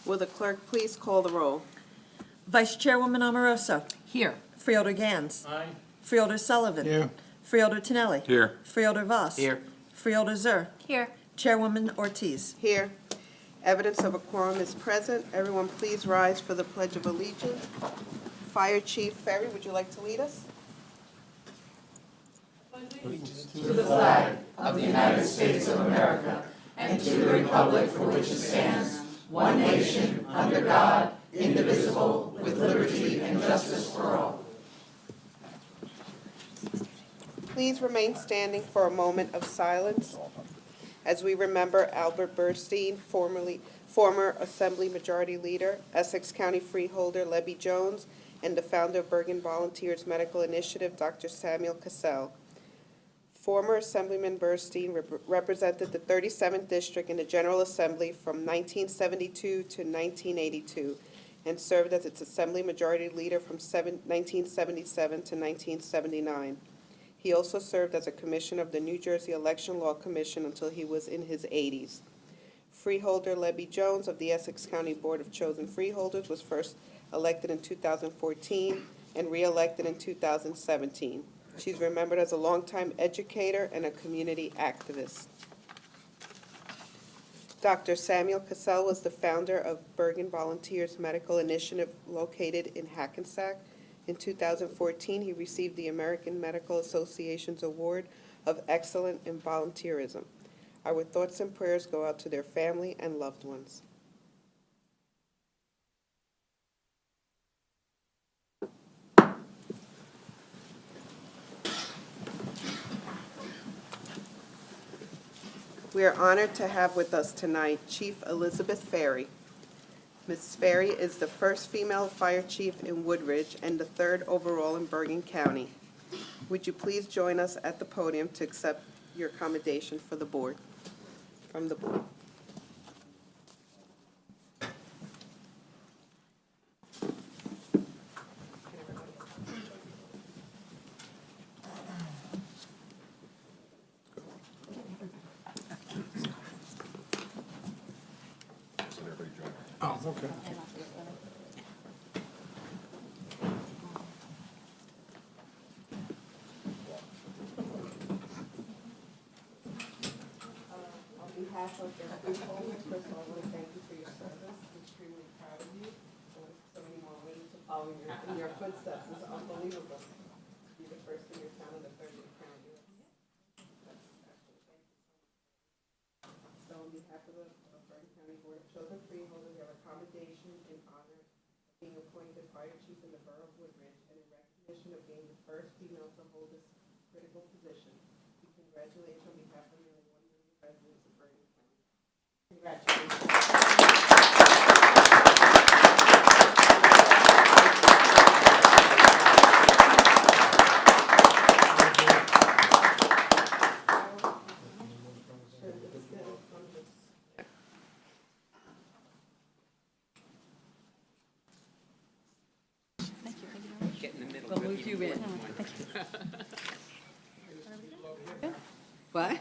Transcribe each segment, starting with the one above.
Will the clerk please call the roll? Vice Chairwoman Omarosa. Here. Freeholder Gans. Aye. Freeholder Sullivan. Here. Freeholder Tinelli. Here. Freeholder Voss. Here. Freeholder Zur. Here. Chairwoman Ortiz. Here. Evidence of a quorum is present. Everyone please rise for the Pledge of Allegiance. Fire Chief Ferry, would you like to lead us? Please remain standing for a moment of silence as we remember Albert Burstein, former Assembly Majority Leader, Essex County Freeholder Lebby Jones, and the founder of Bergen Volunteers Medical Initiative, Dr. Samuel Cassell. Former Assemblyman Burstein represented the 37th District in the General Assembly from 1972 to 1982 and served as its Assembly Majority Leader from 1977 to 1979. He also served as a commissioner of the New Jersey Election Law Commission until he was in his 80s. Freeholder Lebby Jones of the Essex County Board of Chosen Freeholders was first elected in 2014 and re-elected in 2017. She's remembered as a longtime educator and a community activist. Dr. Samuel Cassell was the founder of Bergen Volunteers Medical Initiative located in Hackensack. In 2014, he received the American Medical Association's Award of Excellence in Volunteerism. Our thoughts and prayers go out to their family and loved ones. We are honored to have with us tonight Chief Elizabeth Ferry. Ms. Ferry is the first female fire chief in Woodridge and the third overall in Bergen County. Would you please join us at the podium to accept your commendation for the board, from the board? Oh, okay. On behalf of the freeholders, first of all, I want to thank you for your service. I'm extremely proud of you. So many more women to follow in your footsteps. It's unbelievable. You're the first in your town and the third in your county. That's actually, thank you so much. So on behalf of the Bergen County Board of Chosen Freeholders, we have a commendation in honor of being appointed fire chief in the borough of Woodridge and in recognition of being the first female to hold this critical position. We congratulate you on behalf of nearly 1 million residents of Bergen County. Congratulations. Get in the middle. We'll move you in. What? I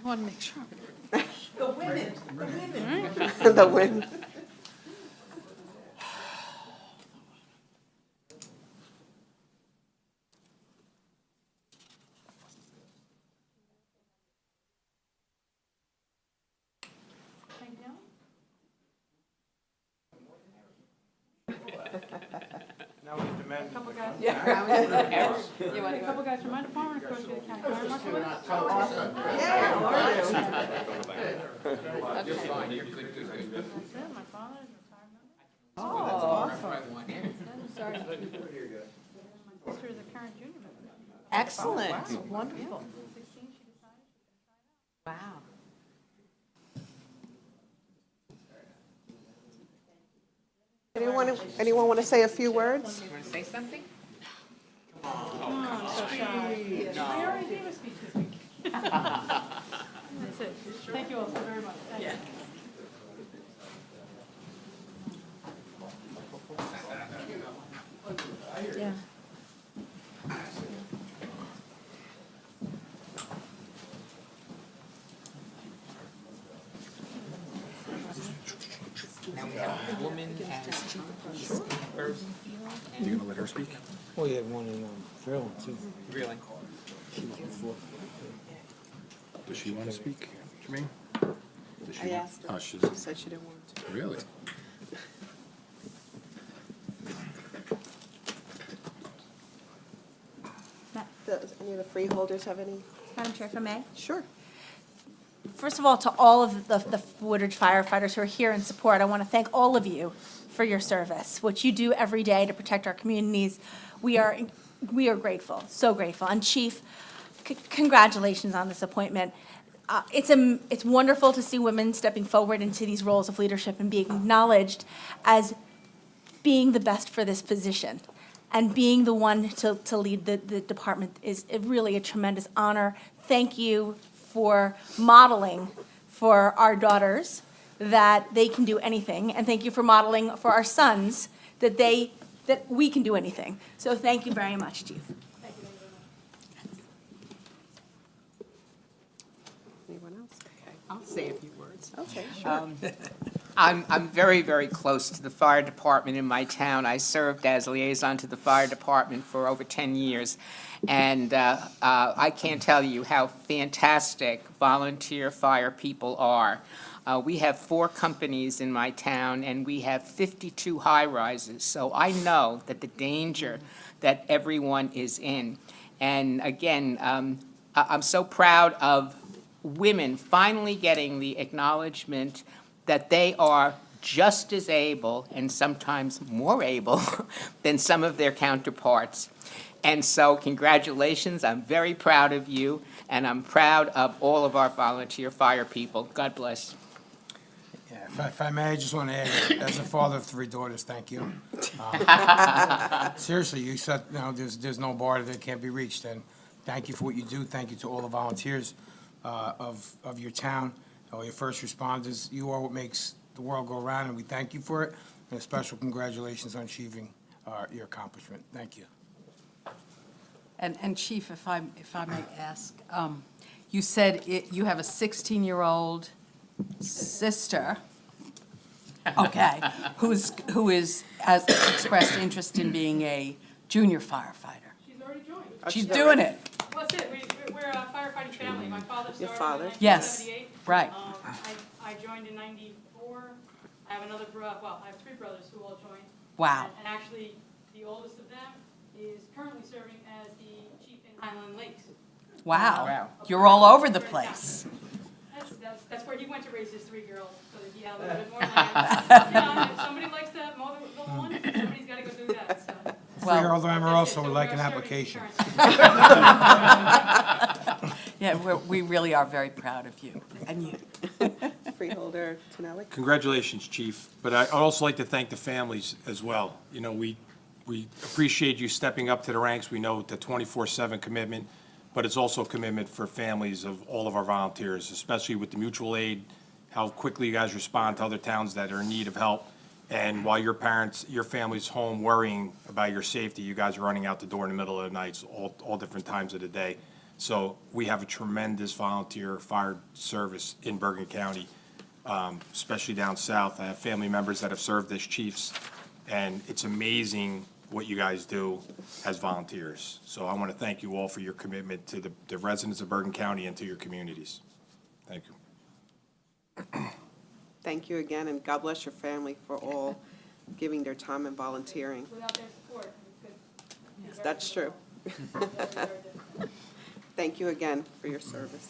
want to make sure. The women. The win. Now we demand. Couple guys. You want A couple guys from my department are supposed to be the county fire marshal. Yeah, how are you? You're fine, you're good. That's it, my father is a retired member. Oh, awesome. Sorry. My sister is a current junior member. Excellent, wonderful. 16, she decided she was going to try it out. Wow. Anyone want to say a few words? You want to say something? Oh, I'm so shy. I already gave a speech this week. That's it. Thank you all so very much. Thank you. Yeah. Now we a woman as chief of police first. You gonna let her speak? Oh, yeah, one in Fairland, too. Really? She was before. Does she want to speak, Jermaine? Does she I want- asked her. Oh, she's, She said she didn't want to. really? Does any of the freeholders have any? Madam Chair, if I may. Sure. First of all, to all of the Woodridge firefighters who are here in support, I want to thank all of you for your service, what you do every day to protect our communities. We are grateful, so grateful. And Chief, congratulations on this appointment. It's wonderful to see women stepping forward into these roles of leadership and being acknowledged as being the best for this position. And being the one to lead the department is really a tremendous honor. Thank you for modeling for our daughters that they can do anything, and thank you for modeling for our sons that we can do anything. So thank you very much, Chief. Anyone else? Okay. I'll say a few words. Okay, sure. I'm very, very close to the fire department in my town. I served as liaison to the fire department for over 10 years. And I can't tell you how fantastic volunteer fire people are. We have 4 companies in my town, and we have 52 high-rises. So I know that the danger that everyone is in. And again, I'm so proud of women finally getting the acknowledgement that they are just as able, and sometimes more able, than some of their counterparts. And so congratulations, I'm very proud of you, and I'm proud of all of our volunteer fire people. God bless. Yeah, if I may, I just want to add, as a father of 3 daughters, thank you. Seriously, you said, there's no bar that can't be reached, and thank you for what you do. Thank you to all the volunteers of your town, all your first responders. You are what makes the world go round, and we thank you for it. And a special congratulations on achieving your accomplishment. Thank you. And Chief, if I may ask, you said you have a 16-year-old sister, okay, who has expressed interest in being a junior firefighter. She's already joined. She's doing it. Well, that's it, we're a firefighting family. My father Your started father? in Yes, 1978. right. I joined in 94. I have another I have 3 brothers who all joined. Wow. And actually, the oldest of them is currently serving as the chief in Highland Lakes. Wow. Wow. You're all over the place. That's where he went to raise his 3 girls, so that he had a little bit more land. Yeah, if somebody likes to mow the lawn, somebody's gotta go do that, so. Well, Freeholder Amoroso would So like we an are serving application. insurance. yeah, we really are very proud of you and you. Freeholder Tonelli? Congratulations, Chief, but I'd also like to thank the families as well. You know, we appreciate you stepping up to the ranks. We know the 24/7 commitment, but it's also a commitment for families of all of our volunteers, especially with the mutual aid, how quickly you guys respond to other towns that are in need of help. And while your family's home worrying about your safety, you guys are running out the door in the middle of the night, all different times of the day. So we have a tremendous volunteer fire service in Bergen County, especially down south. I have family members that have served as chiefs, and it's amazing what you guys do as volunteers. So I want to thank you all for your commitment to the residents of Bergen County and to your communities. Thank you. Thank you again, and God bless your family for all giving their time and volunteering. Without their support, we could. be very That's true. difficult. Thank you again for your service.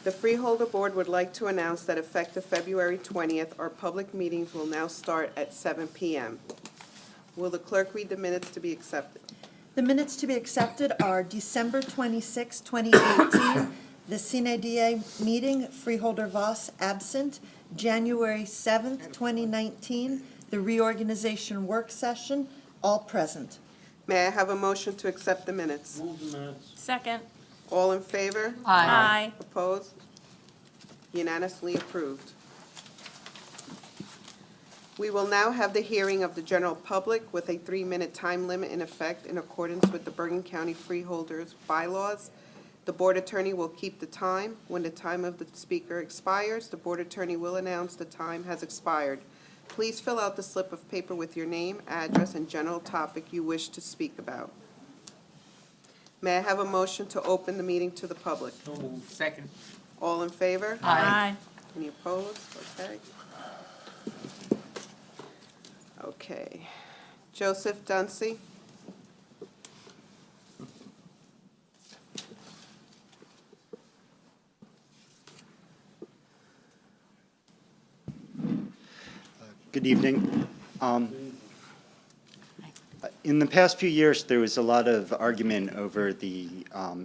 The Freeholder Board would like to announce that effective February 20th, our public meetings will now start at 7 p.m. Will the clerk read the minutes to be accepted? The minutes to be accepted are December 26, 2018, the Sine Die meeting, Freeholder Voss absent. January 7th, 2019, the reorganization work session, all present. May I have a motion to accept the minutes? Second. All in favor? Aye. Opposed? Unanimously approved. We will now have the hearing of the general public with a 3-minute time limit in effect in accordance with the Bergen County Freeholders bylaws. The board attorney will keep the time. When the time of the speaker expires, the board attorney will announce the time has expired. Please fill out the slip of paper with your name, address, and general topic you wish to speak about. May I have a motion to open the meeting to the public? Second. All in favor? Aye. Any opposed? Okay. Okay. Joseph Dunsey? Good evening. In the past few years, there was a lot of argument over the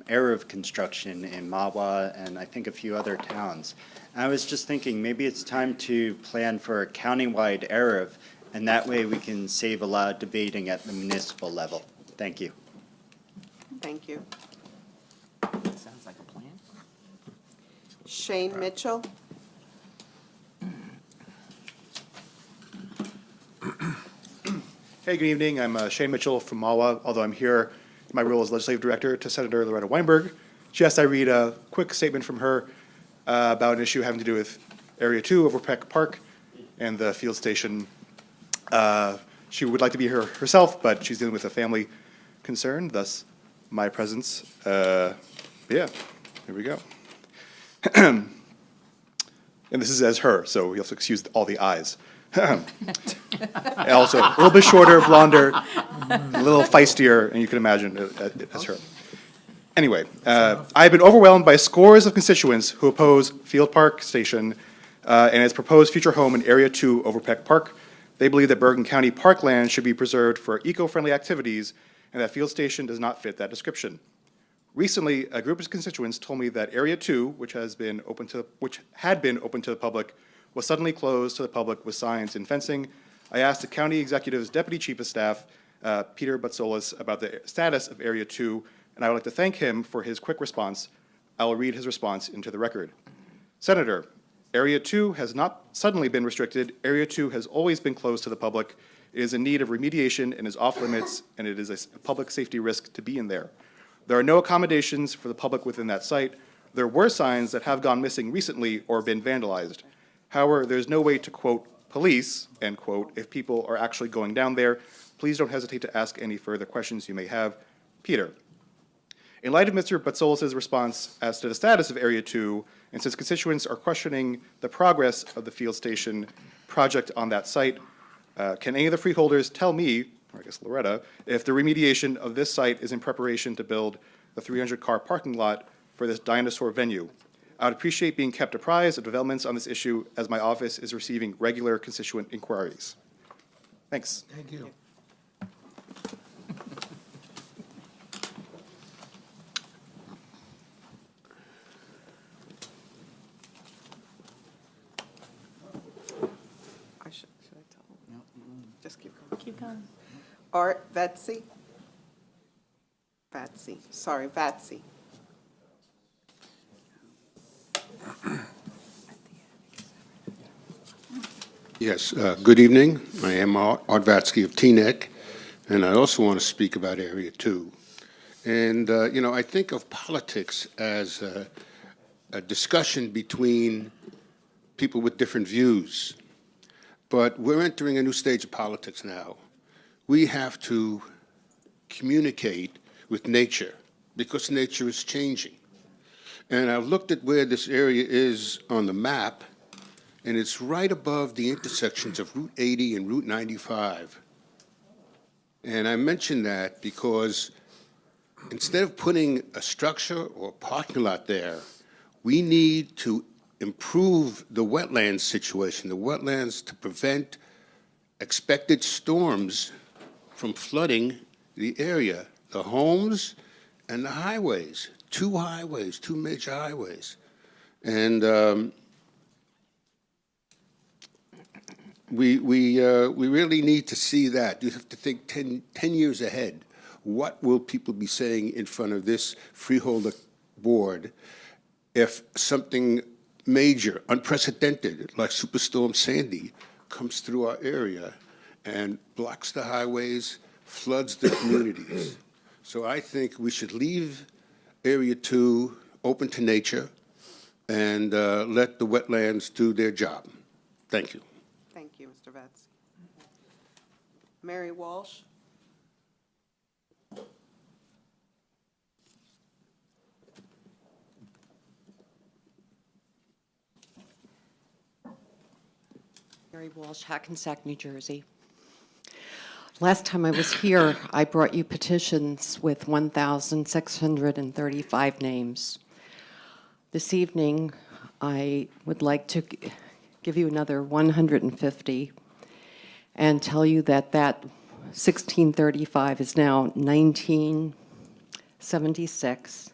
era of construction in Mahwah and I think a few other towns. And I was just thinking, maybe it's time to plan for a county-wide ERIV, and that way we can save a lot of debating at the municipal level. Thank you. Thank you. Sounds like a plan. Shane Mitchell? Hey, good evening. I'm Shane Mitchell from Mahwah, although I'm here in my role as Legislative Director to Senator Loretta Weinberg. She asked I read a quick statement from her about an issue having to do with Area 2 over Peck Park and the field station. She would like to be here herself, but she's dealing with a family concern, thus my presence. Yeah, here we go. And this is as her, so you have to excuse all the eyes. And also, a little bit shorter, blonder, a little feistier, and you can imagine it as her. Anyway, I've been overwhelmed by scores of constituents who oppose Field Park Station and its proposed future home in Area 2 over Peck Park. They believe that Bergen County parkland should be preserved for eco-friendly activities and that Field Station does not fit that description. Recently, a group of constituents told me that Area 2, which had been open to the public, was suddenly closed to the public with signs and fencing. I asked the county executive's deputy chief of staff, Peter Butsolis, about the status of Area 2, and I would like to thank him for his quick response. I will read his response into the record. Senator, Area 2 has not suddenly been restricted. Area 2 has always been closed to the public. It is in need of remediation and is off limits, and it is a public safety risk to be in there. There are no accommodations for the public within that site. There were signs that have gone missing recently or been vandalized. However, there's no way to, quote, police, end quote, if people are actually going down there. Please don't hesitate to ask any further questions you may have. Peter. In light of Mr. Butsolis' response as to the status of Area 2, and since constituents are questioning the progress of the field station project on that site, can any of the freeholders tell me, or I guess Loretta, if the remediation of this site is in preparation to build the 300-car parking lot for this dinosaur venue? I would appreciate being kept apprised of developments on this issue as my office is receiving regular constituent inquiries. Thanks. Thank you. Should I tell him? Just keep going. Keep going. Art Vetsy? Vatsy. Yes, good evening. I am Art Vatsky of Teaneck, and I also want to speak about Area 2. And, I think of politics as a discussion between people with different views. But we're entering a new stage of politics now. We have to communicate with nature because nature is changing. And I've looked at where this area is on the map, and it's right above the intersections of Route 80 and Route 95. And I mention that because instead of putting a structure or a parking lot there, we need to improve the wetlands situation, the wetlands to prevent expected storms from flooding the area, the homes and the highways, two major highways. And we really need to see that. You have to think 10 years ahead. What will people be saying in front of this freeholder board if something major, unprecedented, like Superstorm Sandy, comes through our area and blocks the highways, floods the communities? So I think we should leave Area 2 open to nature and let the wetlands do their job. Thank you. Thank you, Mr. Vetsky. Mary Walsh? Mary Walsh, Hackensack, New Jersey. Last time I was here, I brought you petitions with 1,635 names. This evening, I would like to give you another 150 and tell you that that 1635 is now 1976,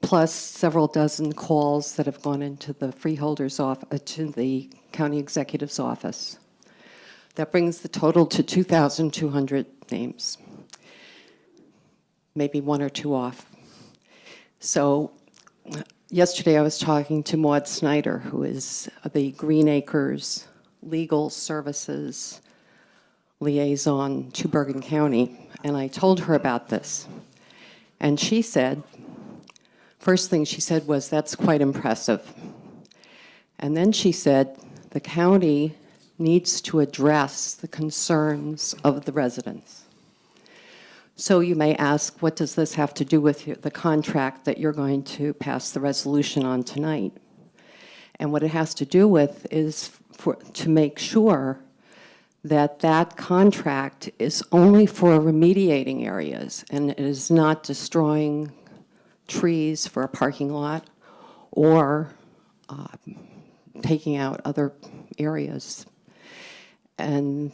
plus several dozen calls that have gone into the freeholder's office, to the county executive's office. That brings the total to 2,200 names, maybe one or two off. So yesterday I was talking to Maud Snyder, who is the Green Acres Legal Services liaison to Bergen County, and I told her about this. And she said, first thing she said was, that's quite impressive. And then she said, the county needs to address the concerns of the residents. So you may ask, what does this have to do with the contract that you're going to pass the resolution on tonight? And what it has to do with is to make sure that that contract is only for remediating areas and it is not destroying trees for a parking lot or taking out other areas. And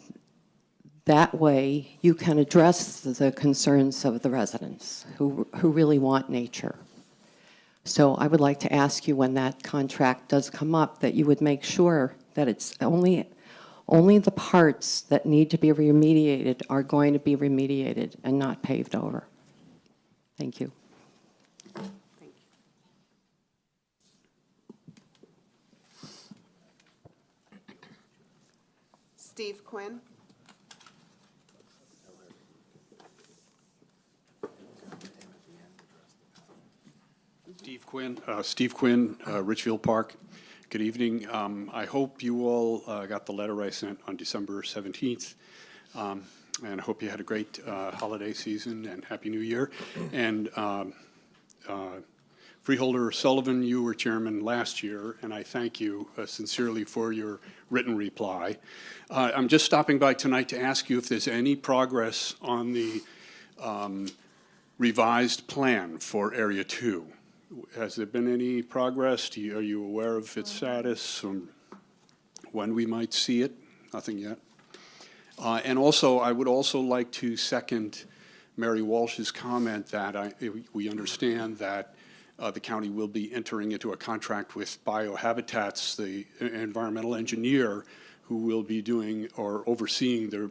that way you can address the concerns of the residents who really want nature. So I would like to ask you, when that contract does come up, that you would make sure that it's only the parts that need to be remediated are going to be remediated and not paved over. Thank you. Thank you. Steve Quinn? Steve Quinn, Richfield Park. Good evening. I hope you all got the letter I sent on December 17th. And I hope you had a great holiday season and Happy New Year. And Freeholder Sullivan, you were chairman last year, and I thank you sincerely for your written reply. I'm just stopping by tonight to ask you if there's any progress on the revised plan for Area 2. Has there been any progress? Are you aware of its status, when we might see it? Nothing yet. And also, I would also like to second Mary Walsh's comment that we understand that the county will be entering into a contract with Biohabitats, the environmental engineer, who will be doing or overseeing the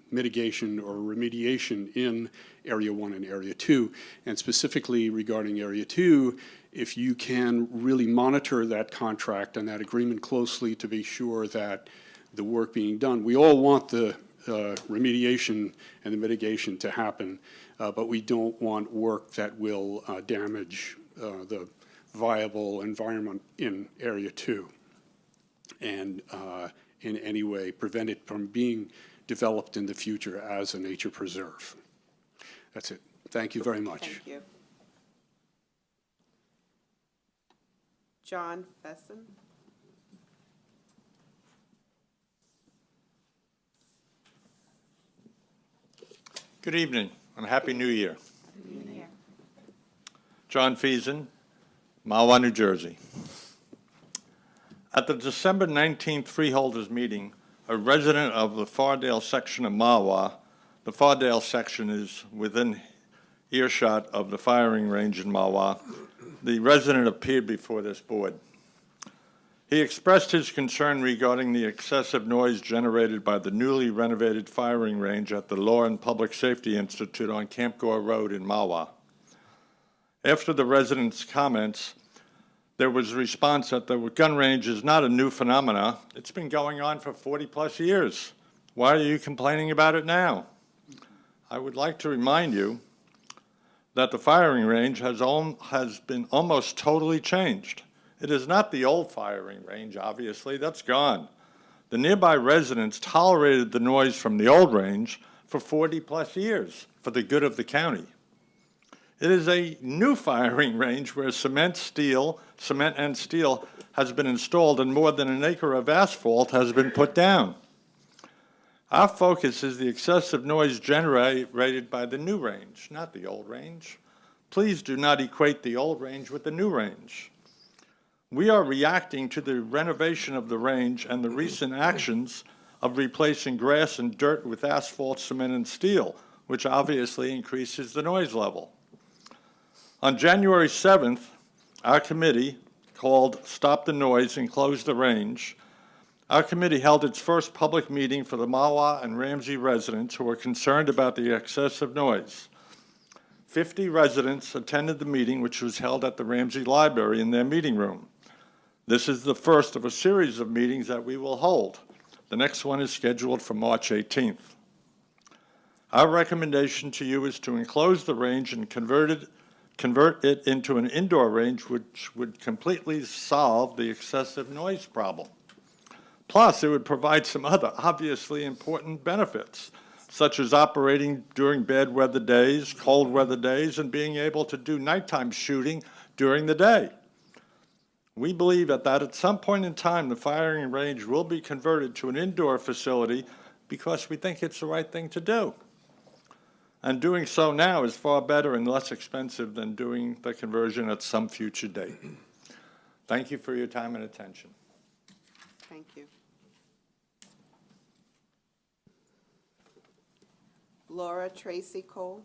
mitigation or remediation in Area 1 and Area 2. And specifically regarding Area 2, if you can really monitor that contract and that agreement closely to be sure that the work being done, we all want the remediation and the mitigation to happen, but we don't want work that will damage the viable environment in Area 2 and in any way prevent it from being developed in the future as a nature preserve. That's it. Thank you very much. Thank you. John Fesson? Good evening and Happy New Year. Happy New Year. John Feason, Mahwah, New Jersey. At the December 19th Freeholders meeting, a resident of the Fardale section of Mahwah, the Fardale section is within earshot of the firing range in Mahwah, the resident appeared before this board. He expressed his concern regarding the excessive noise generated by the newly renovated firing range at the Law and Public Safety Institute on Camp Gore Road in Mahwah. After the resident's comments, there was a response that the gun range is not a new phenomena. It's been going on for 40-plus years. Why are you complaining about it now? I would like to remind you that the firing range has been almost totally changed. It is not the old firing range, obviously, that's gone. The nearby residents tolerated the noise from the old range for 40-plus years for the good of the county. It is a new firing range where cement and steel has been installed and more than an acre of asphalt has been put down. Our focus is the excessive noise generated by the new range, not the old range. Please do not equate the old range with the new range. We are reacting to the renovation of the range and the recent actions of replacing grass and dirt with asphalt, cement, and steel, which obviously increases the noise level. On January 7th, our committee, called Stop the Noise and Close the Range, our committee held its first public meeting for the Mahwah and Ramsey residents who were concerned about the excessive noise. 50 residents attended the meeting, which was held at the Ramsey Library in their meeting room. This is the first of a series of meetings that we will hold. The next one is scheduled for March 18th. Our recommendation to you is to enclose the range and convert it into an indoor range, which would completely solve the excessive noise problem. Plus, it would provide some other obviously important benefits, such as operating during bad weather days, cold weather days, and being able to do nighttime shooting during the day. We believe that at some point in time, the firing range will be converted to an indoor facility because we think it's the right thing to do. And doing so now is far better and less expensive than doing the conversion at some future date. Thank you for your time and attention. Thank you. Laura Tracy Cole.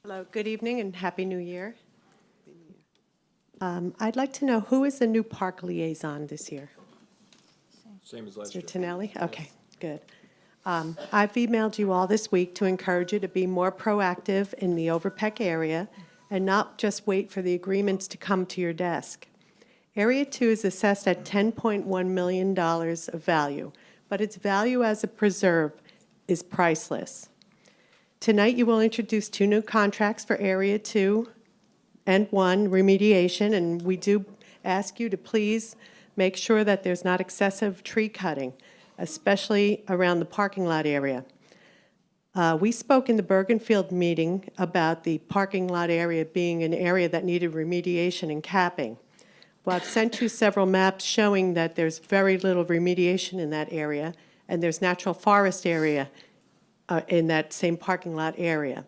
Hello, good evening and Happy New Year. I'd like to know, who is the new park liaison this year? Same as last year. Mr. Tonelli? Okay, good. I've emailed you all this week to encourage you to be more proactive in the Overpeck area and not just wait for the agreements to come to your desk. Area 2 is assessed at $10.1 million of value, but its value as a preserve is priceless. Tonight, you will introduce 2 new contracts for Area 2 and 1 remediation, and we do ask you to please make sure that there's not excessive tree cutting, especially around the parking lot area. We spoke in the Bergenfield meeting about the parking lot area being an area that needed remediation and capping. Well, I've sent you several maps showing that there's very little remediation in that area, and there's natural forest area in that same parking lot area.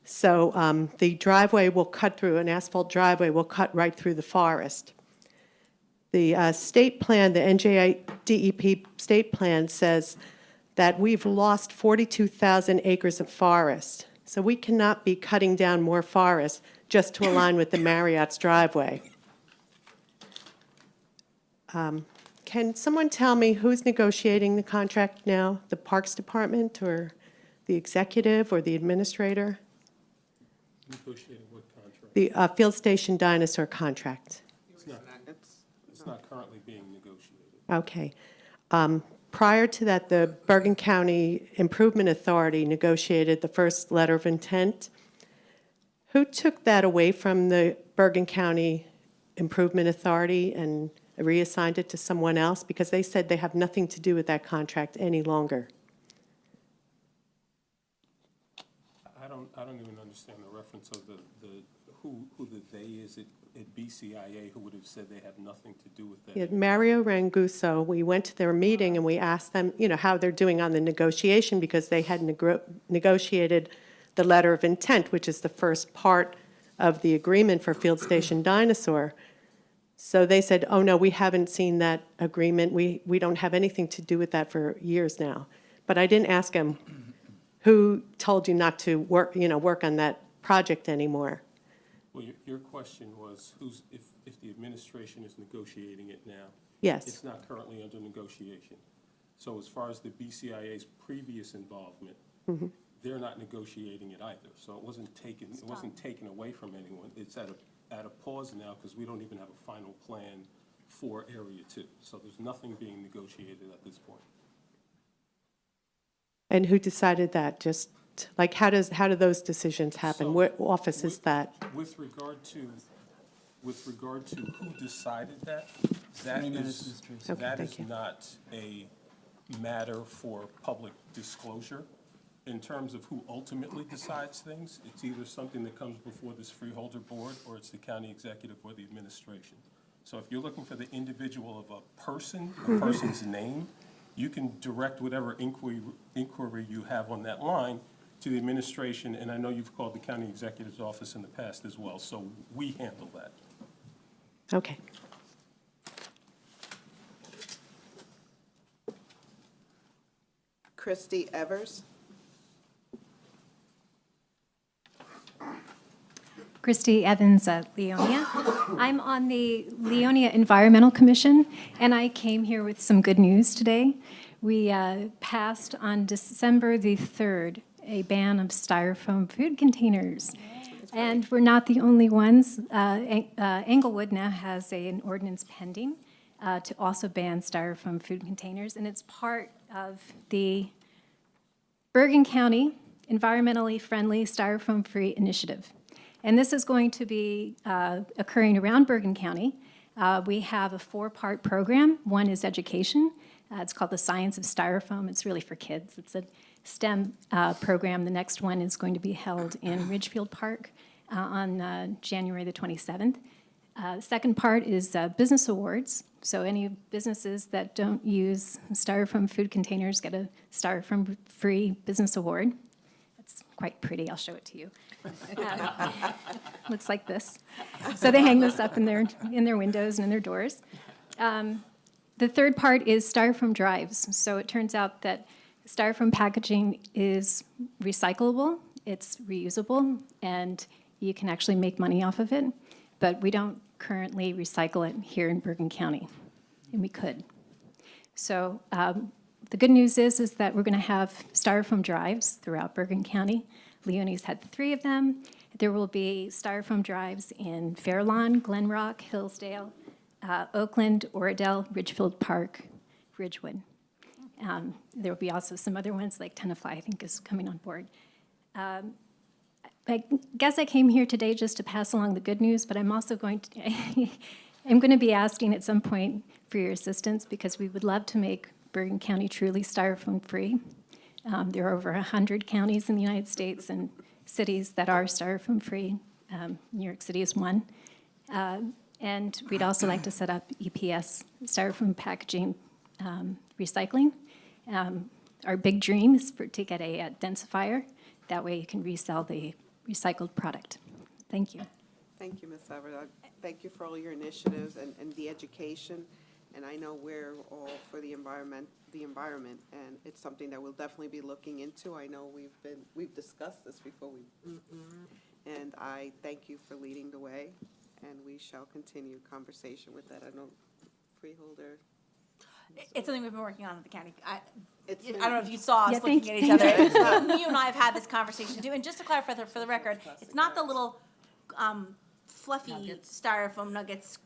So the driveway will cut through, an asphalt driveway will cut right through the forest. The state plan, the NJI DEP state plan says that we've lost 42,000 acres of forest. So we cannot be cutting down more forest just to align with the Marriott's driveway. Can someone tell me who's negotiating the contract now? The Parks Department or the executive or the administrator? Negotiating what contract? The Field Station Dinosaur contract. It's not currently being negotiated. Okay. Prior to that, the Bergen County Improvement Authority negotiated the first letter of intent. Who took that away from the Bergen County Improvement Authority and reassigned it to someone else? Because they said they have nothing to do with that contract any longer. I don't even understand the reference of who the they is at BCIA who would have said they have nothing to do with that. Yeah, Mario Ranguso, we went to their meeting and we asked them, how they're doing on the negotiation because they had negotiated the letter of intent, which is the first part of the agreement for Field Station Dinosaur. So they said, oh no, we haven't seen that agreement. We don't have anything to do with that for years now. But I didn't ask them who told you not to work on that project anymore. Well, your question was if the administration is negotiating it now. Yes. It's not currently under negotiation. So as far as the BCIA's previous involvement, they're not negotiating it either. So it wasn't taken away from anyone. It's at a pause now because we don't even have a final plan for Area 2. So there's nothing being negotiated at this point. And who decided that? Just, like, how do those decisions happen? So, What office is that? With regard to who decided that, that is thank you. not a matter for public disclosure. In terms of who ultimately decides things, it's either something that comes before this freeholder board or it's the county executive or the administration. So if you're looking for the individual of a person, a person's name, you can direct whatever inquiry you have on that line to the administration, and I know you've called the county executive's office in the past as well, so we handle that. Okay. Christy Evers. Christy Evans at Leonia. I'm on the Leonia Environmental Commission, and I came here with some good news today. We passed on December the 3rd a ban of styrofoam food containers. And we're not the only ones. Englewood now has an ordinance pending to also ban styrofoam food containers, and it's part of the Bergen County Environmentally Friendly Styrofoam-Free Initiative. And this is going to be occurring around Bergen County. We have a 4-part program. One is education. It's called the Science of Styrofoam. It's really for kids. It's a STEM program. The next one is going to be held in Ridgefield Park on January the 27th. The second part is business awards. So any businesses that don't use styrofoam food containers get a styrofoam-free business award. It's quite pretty. I'll show it to you. Looks like this. So they hang this up in their windows and in their doors. The third part is styrofoam drives. So it turns out that styrofoam packaging is recyclable, it's reusable, and you can actually make money off of it. But we don't currently recycle it here in Bergen County, and we could. So the good news is that we're going to have styrofoam drives throughout Bergen County. Leonie's had 3 of them. There will be styrofoam drives in Fairlawn, Glen Rock, Hillsdale, Oakland, Oradell, Ridgefield Park, Ridgewood. There will be also some other ones, like Tenafly, I think, is coming on board. I guess I came here today just to pass along the good news, but I'm also going to, I'm going to be asking at some point for your assistance, because we would love to make Bergen County truly styrofoam-free. There are over 100 counties in the United States and cities that are styrofoam-free. New York City is one. And we'd also like to set up EPS, styrofoam packaging recycling. Our big dream is to get a densifier. That way you can resell the recycled product. Thank you. Thank you, Ms. Everett. Thank you for all your initiatives and the education. And I know we're all for the environment, and it's something that we'll definitely be looking into. I know we've discussed this before. And I thank you for leading the way, and we shall continue conversation with that. I know Freeholder. It's something we've been working on at the county. I Been- don't know if you saw us Yeah, looking thank at each you. other. It's, you and I have had this conversation too. And just to clarify for the record, it's not the little fluffy styrofoam nuggets.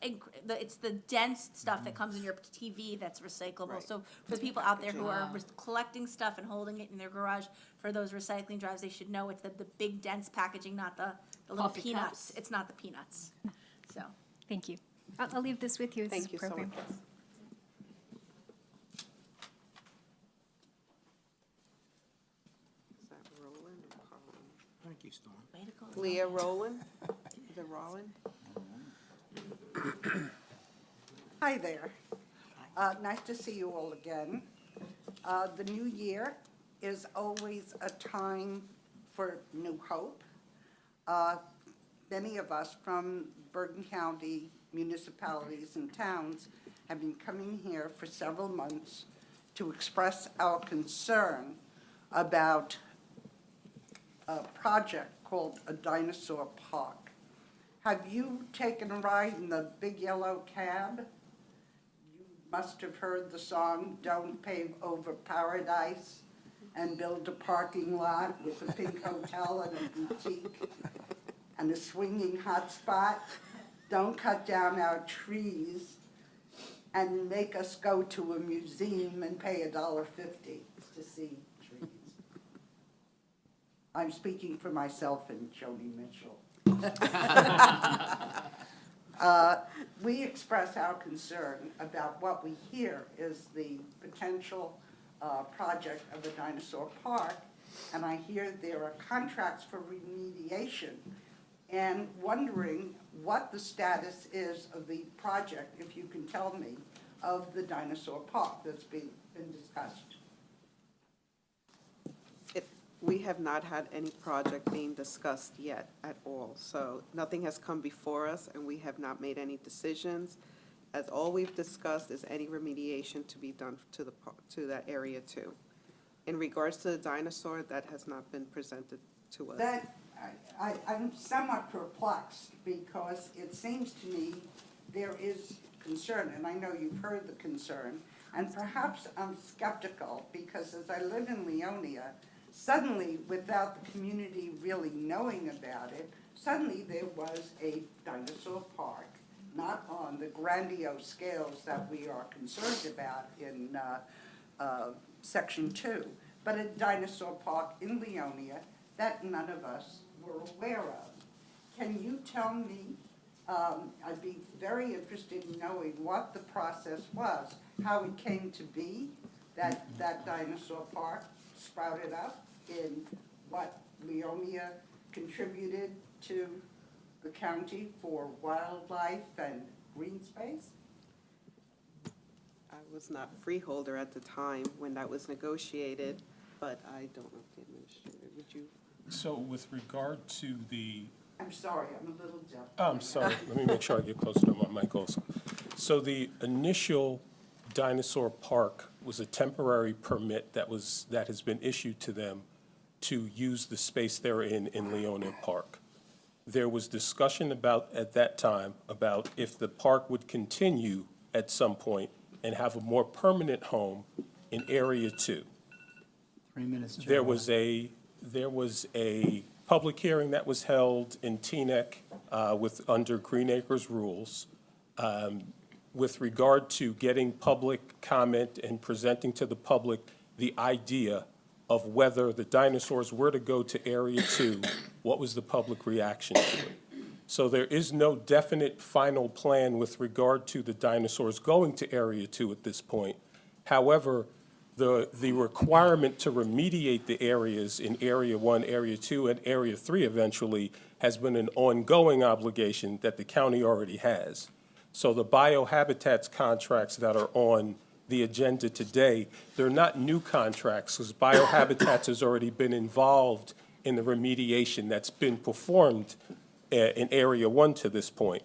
It's the dense stuff that comes in your TV that's recyclable. Right. So for the people out there who are collecting stuff and holding it in their garage for those recycling drives, they should know it's the big dense packaging, not the little Coffee peanuts. cups. It's not the peanuts. So. Thank you. I'll leave this with you. This is Thank you so appropriate. much. Is that Roland or Colin? Thank you, Storm. Way to go. Leah Rowland? Is it Roland? Hi there. Nice to see you all again. The new year is always a time for new hope. Many of us from Bergen County municipalities and towns have been coming here for several months to express our concern about a project called a dinosaur park. Have you taken a ride in the big yellow cab? You must have heard the song, "Don't Pave Over Paradise and Build a Parking Lot with a pink hotel and a boutique and a swinging hot spot. Don't cut down our trees and make us go to a museum and pay $1.50 to see trees. I'm speaking for myself and Joni Mitchell. We express our concern about what we hear is the potential project of the dinosaur park, and I hear there are contracts for remediation, and wondering what the status is of the project, if you can tell me, of the dinosaur park that's been discussed. We have not had any project being discussed yet at all, so nothing has come before us, and we have not made any decisions. As all we've discussed is any remediation to be done to that area too. In regards to the dinosaur, that has not been presented to us. That, I'm somewhat perplexed, because it seems to me there is concern, and I know you've heard the concern, and perhaps I'm skeptical, because as I live in Leonia, suddenly, without the community really knowing about it, suddenly there was a dinosaur park, not on the grandiose scales that we are concerned about in Section 2, but a dinosaur park in Leonia that none of us were aware of. Can you tell me, I'd be very interested in knowing what the process was, how it came to be that that dinosaur park sprouted up, in what Leonia contributed to the county for wildlife and green space? I was not freeholder at the time when that was negotiated, but I don't know if the administrator, would you? So with regard to the, I'm sorry, I'm a little deaf. I'm sorry, let me make sure I get closer to my mic also. So the initial dinosaur park was a temporary permit that has been issued to them to use the space they're in Leonia Park. There was discussion at that time, about if the park would continue at some point and have a more permanent home in Area 2. 3 minutes. There was a public hearing that was held in Teaneck under Green Acres rules with regard to getting public comment and presenting to the public the idea of whether the dinosaurs were to go to Area 2, what was the public reaction to it. So there is no definite final plan with regard to the dinosaurs going to Area 2 at this point. However, the requirement to remediate the areas in Area 1, Area 2, and Area 3 eventually has been an ongoing obligation that the county already has. So the biohabitats contracts that are on the agenda today, they're not new contracts, because biohabitats has already been involved in the remediation that's been performed in Area 1 to this point.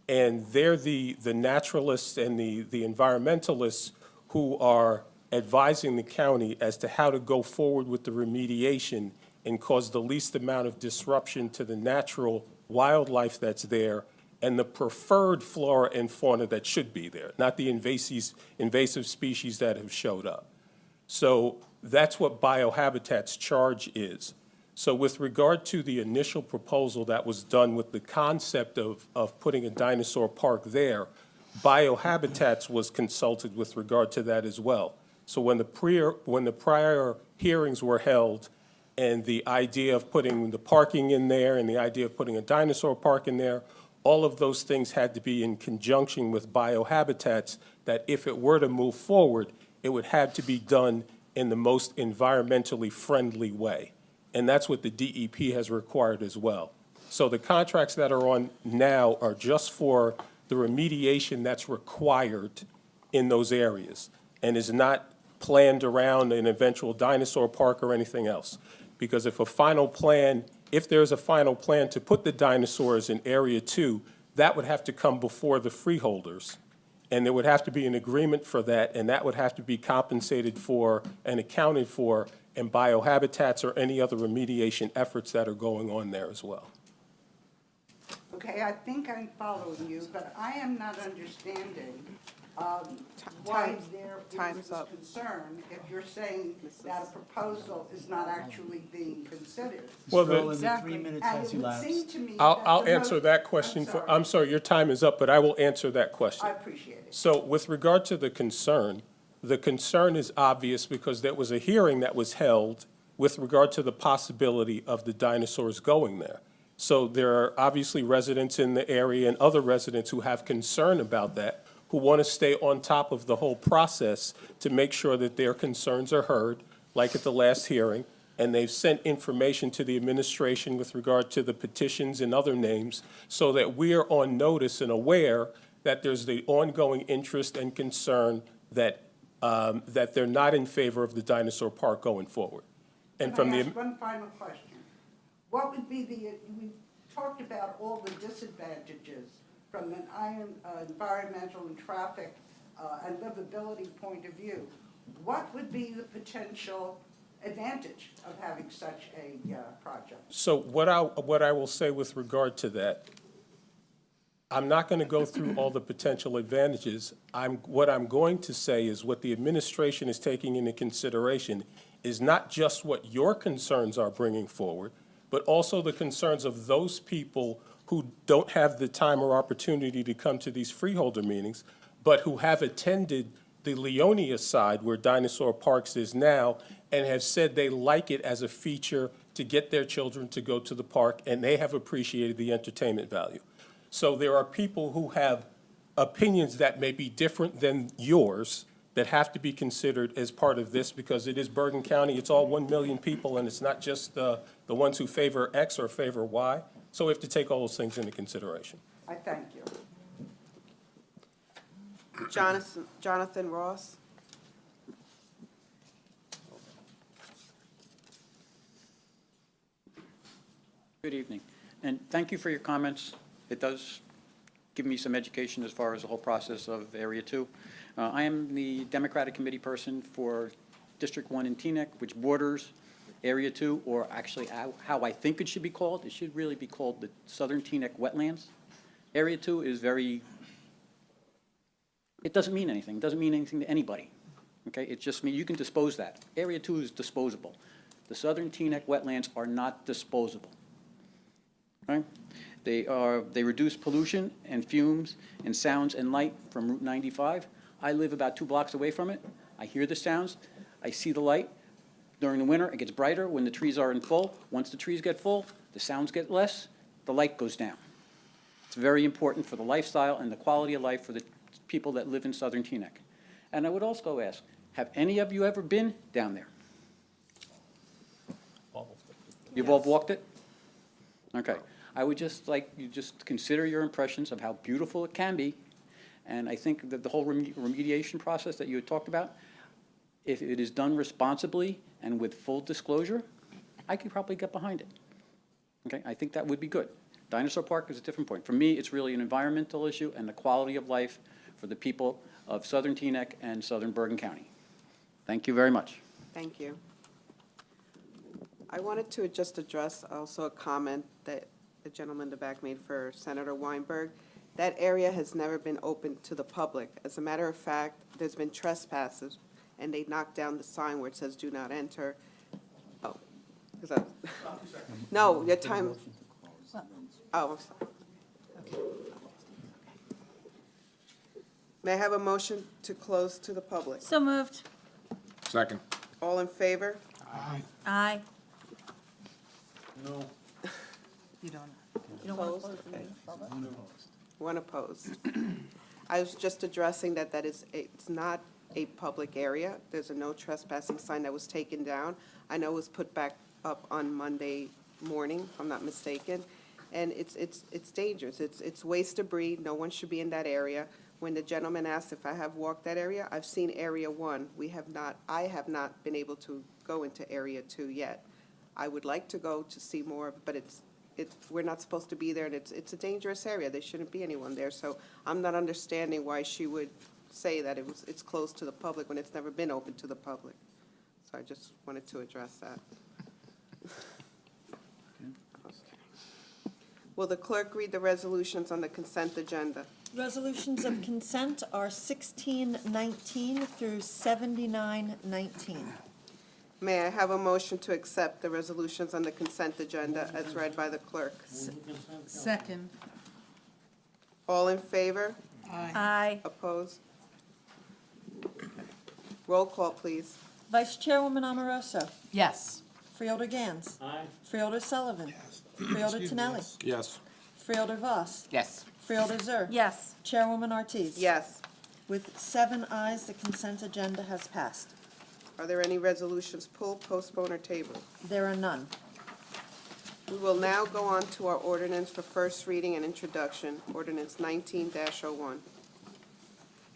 And they're the naturalists and the environmentalists who are advising the county as to how to go forward with the remediation and cause the least amount of disruption to the natural wildlife that's there and the preferred flora and fauna that should be there, not the invasive species that have showed up. So that's what biohabitat's charge is. So with regard to the initial proposal that was done with the concept of putting a dinosaur park there, biohabitats was consulted with regard to that as well. So when the prior hearings were held and the idea of putting the parking in there and the idea of putting a dinosaur park in there, all of those things had to be in conjunction with biohabitats, that if it were to move forward, it would have to be done in the most environmentally friendly way. And that's what the DEP has required as well. So the contracts that are on now are just for the remediation that's required in those areas and is not planned around an eventual dinosaur park or anything else. Because if there's a final plan to put the dinosaurs in Area 2, that would have to come before the freeholders. And there would have to be an agreement for that, and that would have to be compensated for and accounted for in biohabitats or any other remediation efforts that are going on there as well. Okay, I think I'm following you, but I am not understanding why there Time's is this up. concern if you're saying that a proposal is not actually being considered. Well, Scroll the- in, the 3 minutes And has it would seem elapsed. to me I'll that the answer most- that question for, I'm sorry, your time is up, but I will answer that question. I appreciate it. So with regard to the concern is obvious because there was a hearing that was held with regard to the possibility of the dinosaurs going there. So there are obviously residents in the area and other residents who have concern about that, who want to stay on top of the whole process to make sure that their concerns are heard, like at the last hearing. And they've sent information to the administration with regard to the petitions and other names so that we are on notice and aware that there's the ongoing interest and concern that, that they're not in favor of the dinosaur park going forward. And from Can I the, ask one final question? What would be we talked about all the disadvantages from an environmental and traffic and livability point of view. What would be the potential advantage of having such a project? so what I will say with regard to that, I'm not going to go through all the potential advantages. What I'm going to say is what the administration is taking into consideration is not just what your concerns are bringing forward, but also the concerns of those people who don't have the time or opportunity to come to these freeholder meetings, but who have attended the Leonia side where Dinosaur Parks is now and have said they like it as a feature to get their children to go to the park, and they have appreciated the entertainment value. So there are people who have opinions that may be different than yours that have to be considered as part of this because it is Bergen County, it's all 1 million people, and it's not just the ones who favor X or favor Y. So we have to take all those things into consideration. I thank you. Jonathan Ross? Good evening, and thank you for your comments. It does give me some education as far as the whole process of Area 2. I am the Democratic Committee person for District 1 in Teaneck, which borders Area 2, or actually how I think it should be called. It should really be called the Southern Teaneck Wetlands. Area 2 is very, it doesn't mean anything. It doesn't mean anything to anybody, okay? It just means you can dispose that. Area 2 is disposable. The Southern Teaneck Wetlands are not disposable. Right? They reduce pollution and fumes and sounds and light from Route 95. I live about 2 blocks away from it. I hear the sounds. I see the light. During the winter, it gets brighter when the trees are in full. Once the trees get full, the sounds get less, the light goes down. It's very important for the lifestyle and the quality of life for the people that live in Southern Teaneck. And I would also ask, have any of you ever been down there? You've all walked it? Okay. I would just like you just consider your impressions of how beautiful it can be. And I think that the whole remediation process that you had talked about, if it is done responsibly and with full disclosure, I could probably get behind it. Okay, I think that would be good. Dinosaur Park is a different point. For me, it's really an environmental issue and the quality of life for the people of Southern Teaneck and Southern Bergen County. Thank you very much. Thank you. I wanted to just address also a comment that the gentleman in the back made for Senator Weinberg. That area has never been open to the public. As a matter of fact, there's been trespasses, and they knocked down the sign where it says "Do not enter." Oh, is that? No, your time. Oh, I'm sorry. Okay. May I have a motion to close to the public? So moved. Second. All in favor? Aye. No. You don't want to Opposed? close the public? One opposed. I was just addressing that it's not a public area. There's a no trespassing sign that was taken down. I know it was put back up on Monday morning, if I'm not mistaken. And it's dangerous. It's waste debris. No one should be in that area. When the gentleman asked if I have walked that area, I've seen Area 1. I have not been able to go into Area 2 yet. I would like to go to see more, but we're not supposed to be there, and it's a dangerous area. There shouldn't be anyone there. So I'm not understanding why she would say that it's closed to the public when it's never been open to the public. So I just wanted to address that. Okay. Will the clerk read the resolutions on the consent agenda? Resolutions of consent are 1619 through 7919. May I have a motion to accept the resolutions on the consent agenda as read by the clerk? Second. All in favor? Aye. Opposed? Roll call, please. Vice Chairwoman Amoroso. Yes. Freeholder Gans. Aye. Freeholder Sullivan. Freeholder Tinelli. Yes. Freeholder Voss. Yes. Freeholder Zur. Yes. Chairwoman Ortiz. Yes. With 7 ayes, the consent agenda has passed. Are there any resolutions pulled, postponed, or tabled? There are none. We will now go on to our ordinance for first reading and introduction, ordinance 19-01.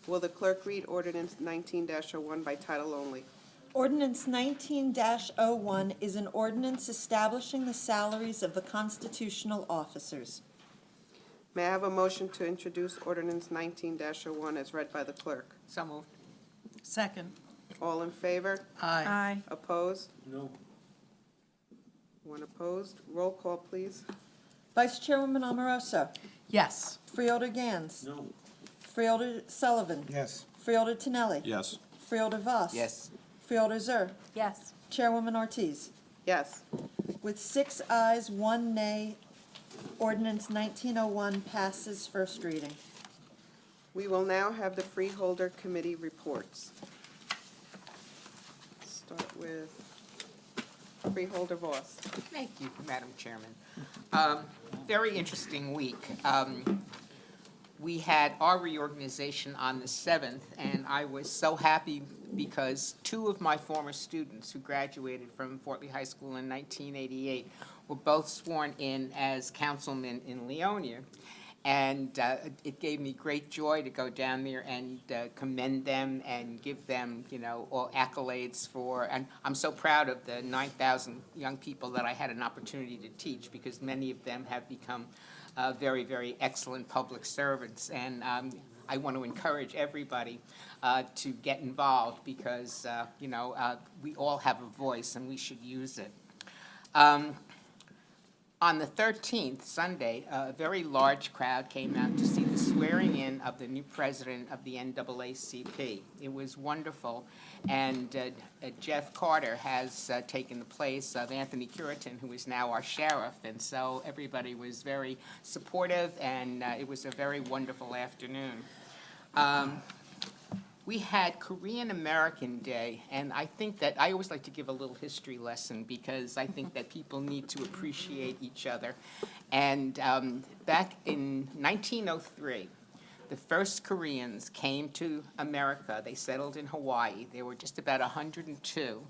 Will the clerk read ordinance 19-01 by title only? Ordinance 19-01 is an ordinance establishing the salaries of the constitutional officers. May I have a motion to introduce ordinance 19-01 as read by the clerk? So moved. Second. All in favor? Aye. Opposed? No. One opposed. Roll call, please. Vice Chairwoman Amoroso. Yes. Freeholder Gans. No. Freeholder Sullivan. Yes. Freeholder Tinelli. Yes. Freeholder Voss. Yes. Freeholder Zur. Yes. Chairwoman Ortiz. Yes. With 6 ayes, 1 nay, ordinance 1901 passes first reading. We will now have the Freeholder Committee reports. Start with Freeholder Voss. Thank you, Madam Chairman. Very interesting week. We had our reorganization on the 7th, and I was so happy because 2 of my former students who graduated from Fort Lee High School in 1988 were both sworn in as councilmen in Leonia. And it gave me great joy to go down there and commend them and give them, you know, all accolades for, and I'm so proud of the 9,000 young people that I had an opportunity to teach, because many of them have become very, very excellent public servants. And I want to encourage everybody to get involved, because, you know, we all have a voice and we should use it. On the 13th, Sunday, a very large crowd came out to see the swearing-in of the new president of the NAACP. It was wonderful, and Jeff Carter has taken the place of Anthony Curitin, who is now our sheriff, and so everybody was very supportive, and it was a very wonderful afternoon. We had Korean American Day, and I think that I always like to give a little history lesson, because I think that people need to appreciate each other. And back in 1903, the first Koreans came to America. They settled in Hawaii. There were just about 102.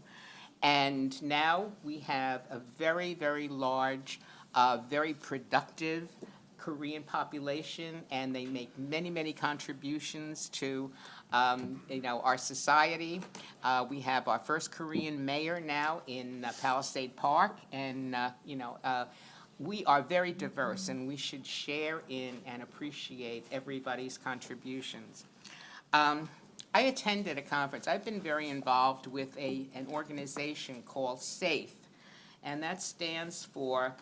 And now we have a very, very large, very productive Korean population, and they make many, many contributions to you know, our society. We have our first Korean mayor now in Palisade Park, and you know, we are very diverse, and we should share in and appreciate everybody's contributions. I attended a conference. I've been very involved with an organization called SAFE, and that stands for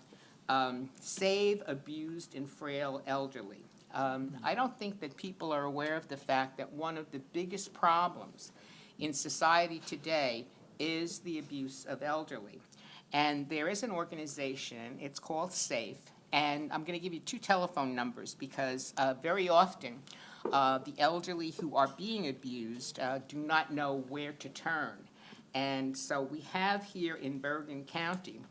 Save Abused and Frail Elderly. I don't think that people are aware of the fact that one of the biggest problems in society today is the abuse of elderly. And there is an organization, it's called SAFE, and I'm going to give you 2 telephone numbers, because very often the elderly who are being abused do not know where to turn. And so we have here in Bergen County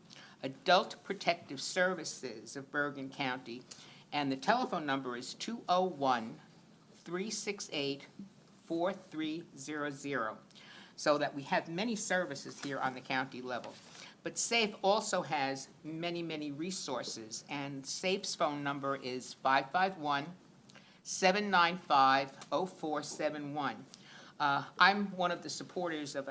Adult Protective Services of Bergen County, and the telephone number is 201-368-4300, so that we have many services here on the county level. But SAFE also has many, many resources, and SAFE's phone number is 551-795-0471. I'm one of the supporters of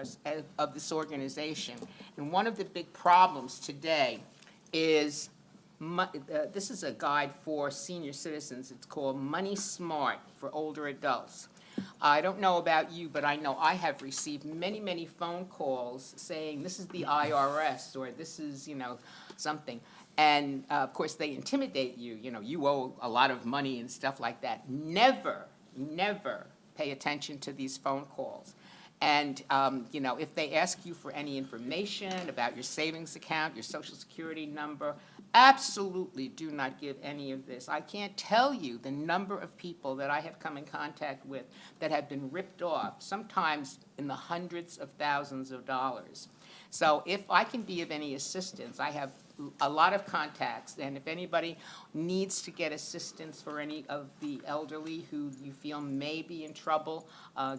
this organization, and one of the big problems today is this is a guide for senior citizens. It's called Money Smart for older adults. I don't know about you, but I know I have received many, many phone calls saying this is the IRS, or this is, you know, something. And of course, they intimidate you, you owe a lot of money and stuff like that. Never, never pay attention to these phone calls. And, if they ask you for any information about your savings account, your social security number, absolutely do not give any of this. I can't tell you the number of people that I have come in contact with that have been ripped off, sometimes in the hundreds of thousands of dollars. So if I can be of any assistance, I have a lot of contacts, and if anybody needs to get assistance for any of the elderly who you feel may be in trouble,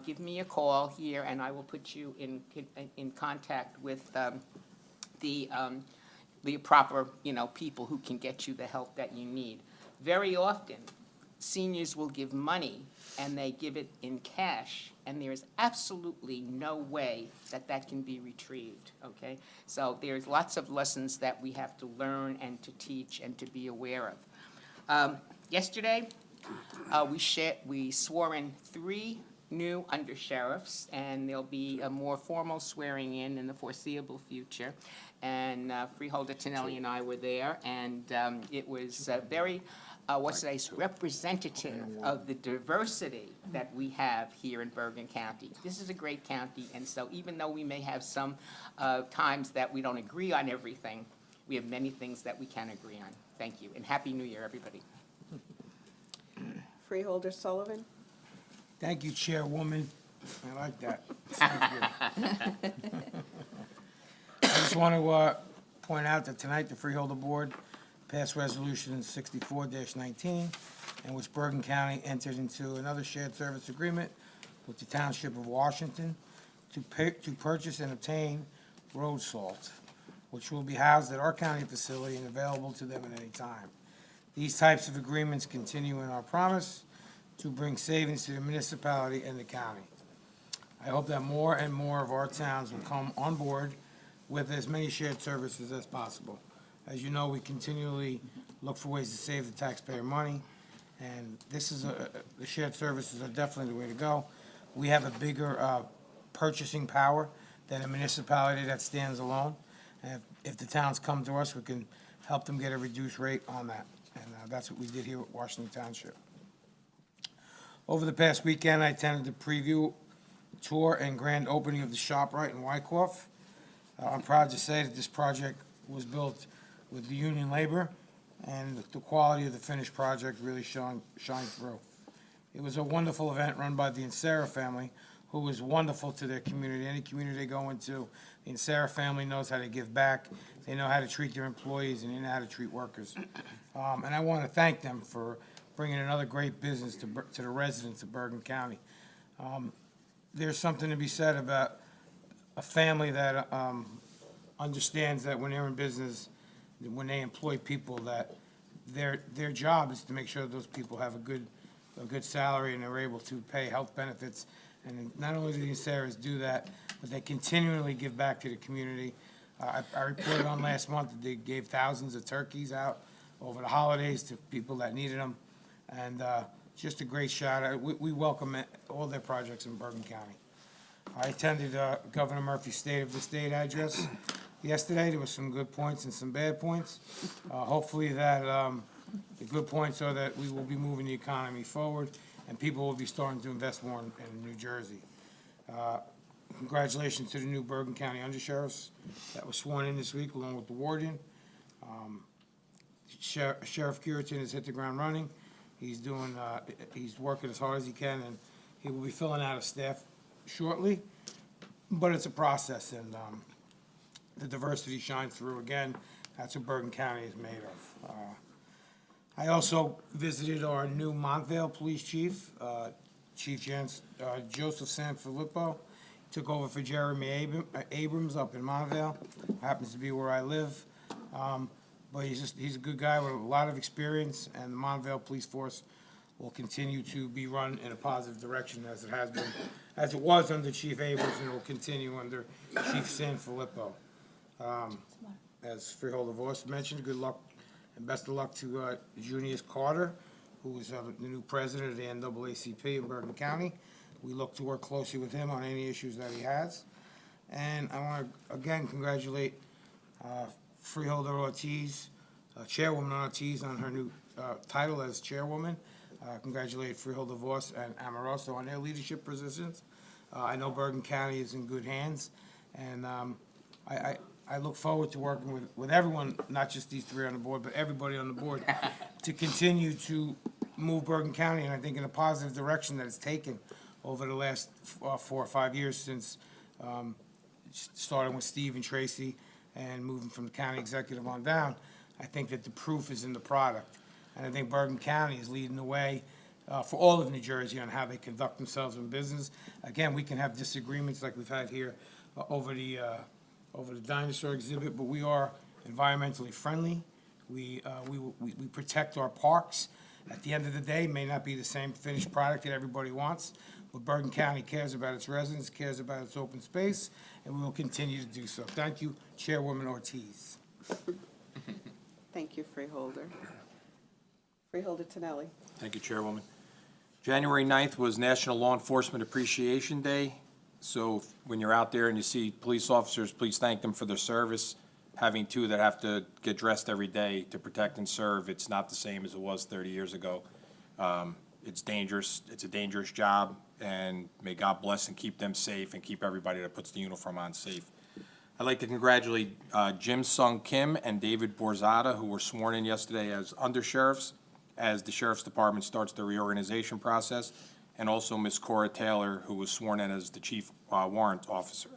give me a call here, and I will put you in contact with the proper, people who can get you the help that you need. Very often, seniors will give money, and they give it in cash, and there is absolutely no way that that can be retrieved, okay? So there's lots of lessons that we have to learn and to teach and to be aware of. Yesterday, we swore in 3 new undersheriffs, and there'll be a more formal swearing in the foreseeable future. And Freeholder Tonelli and I were there, and it was very representative of the diversity that we have here in Bergen County. This is a great county, and so even though we may have some times that we don't agree on everything, we have many things that we can agree on. Thank you, and Happy New Year, everybody. Freeholder Sullivan? Thank you, Chairwoman. I like that. Sounds good. I just want to point out that tonight the Freeholder Board passed Resolution 64-19, in which Bergen County entered into another shared service agreement with the Township of Washington to purchase and obtain road salt, which will be housed at our county facility and available to them at any time. These types of agreements continue in our promise to bring savings to the municipality and the county. I hope that more and more of our towns will come on board with as many shared services as possible. As you know, we continually look for ways to save the taxpayer money, and the shared services are definitely the way to go. We have a bigger purchasing power than a municipality that stands alone. And if the towns come to us, we can help them get a reduced rate on that. And that's what we did here at Washington Township. Over the past weekend, I attended the preview tour and grand opening of the ShopRite in Wyckoff. I'm proud to say that this project was built with the union labor, and the quality of the finished project really shined through. It was a wonderful event run by the Insera family, who was wonderful to their community. Any community they go into, the Insera family knows how to give back. They know how to treat their employees, and they know how to treat workers. And I want to thank them for bringing another great business to the residents of Bergen County. There's something to be said about a family that understands that when they're in business, when they employ people, that their job is to make sure those people have a good salary and they're able to pay health benefits. And not only do the Inseras do that, but they continually give back to the community. I reported on last month that they gave thousands of turkeys out over the holidays to people that needed them. And just a great shout out. We welcome all their projects in Bergen County. I attended Governor Murphy's State of the State address yesterday. There were some good points and some bad points. Hopefully that the good points are that we will be moving the economy forward and people will be starting to invest more in New Jersey. Congratulations to the new Bergen County undersheriffs that was sworn in this week along with the warden. Sheriff Curitan has hit the ground running. He's working as hard as he can, and he will be filling out a staff shortly, but it's a process, and the diversity shines through again. That's what Bergen County is made of. I also visited our new Montvale Police Chief, Chief Joseph Sanfilippo. Took over for Jeremy Abrams up in Montvale. Happens to be where I live. But he's a good guy with a lot of experience, and the Montvale Police Force will continue to be run in a positive direction as it has been, as it was under Chief Abrams, and will continue under Chief Sanfilippo. As Freeholder Voss mentioned, good luck and best of luck to Junius Carter, who is the new president of the NAACP in Bergen County. We look to work closely with him on any issues that he has. And I want to, again, congratulate Freeholder Ortiz Chairwoman Ortiz on her new title as chairwoman. Congratulate Freeholder Voss and Amoroso on their leadership positions. I know Bergen County is in good hands, and I look forward to working with everyone, not just these three on the board, but everybody on the board, to continue to move Bergen County, and I think in a positive direction that it's taken over the last 4 or 5 years since starting with Steve and Tracy and moving from the county executive on down. I think that the proof is in the product. And I think Bergen County is leading the way for all of New Jersey on how they conduct themselves in business. Again, we can have disagreements like we've had here over the dinosaur exhibit, but we are environmentally friendly. We protect our parks. At the end of the day, it may not be the same finished product that everybody wants, but Bergen County cares about its residents, cares about its open space, and we will continue to do so. Thank you, Chairwoman Ortiz. Thank you, Freeholder. Freeholder Tonelli. Thank you, Chairwoman. January 9th was National Law Enforcement Appreciation Day. So when you're out there and you see police officers, please thank them for their service. Having two that have to get dressed every day to protect and serve, it's not the same as it was 30 years ago. It's dangerous. It's a dangerous job, and may God bless and keep them safe and keep everybody that puts the uniform on safe. I'd like to congratulate Jim Sung Kim and David Borzada, who were sworn in yesterday as undersheriffs, as the Sheriff's Department starts the reorganization process, and also Ms. Cora Taylor, who was sworn in as the Chief Warrant Officer.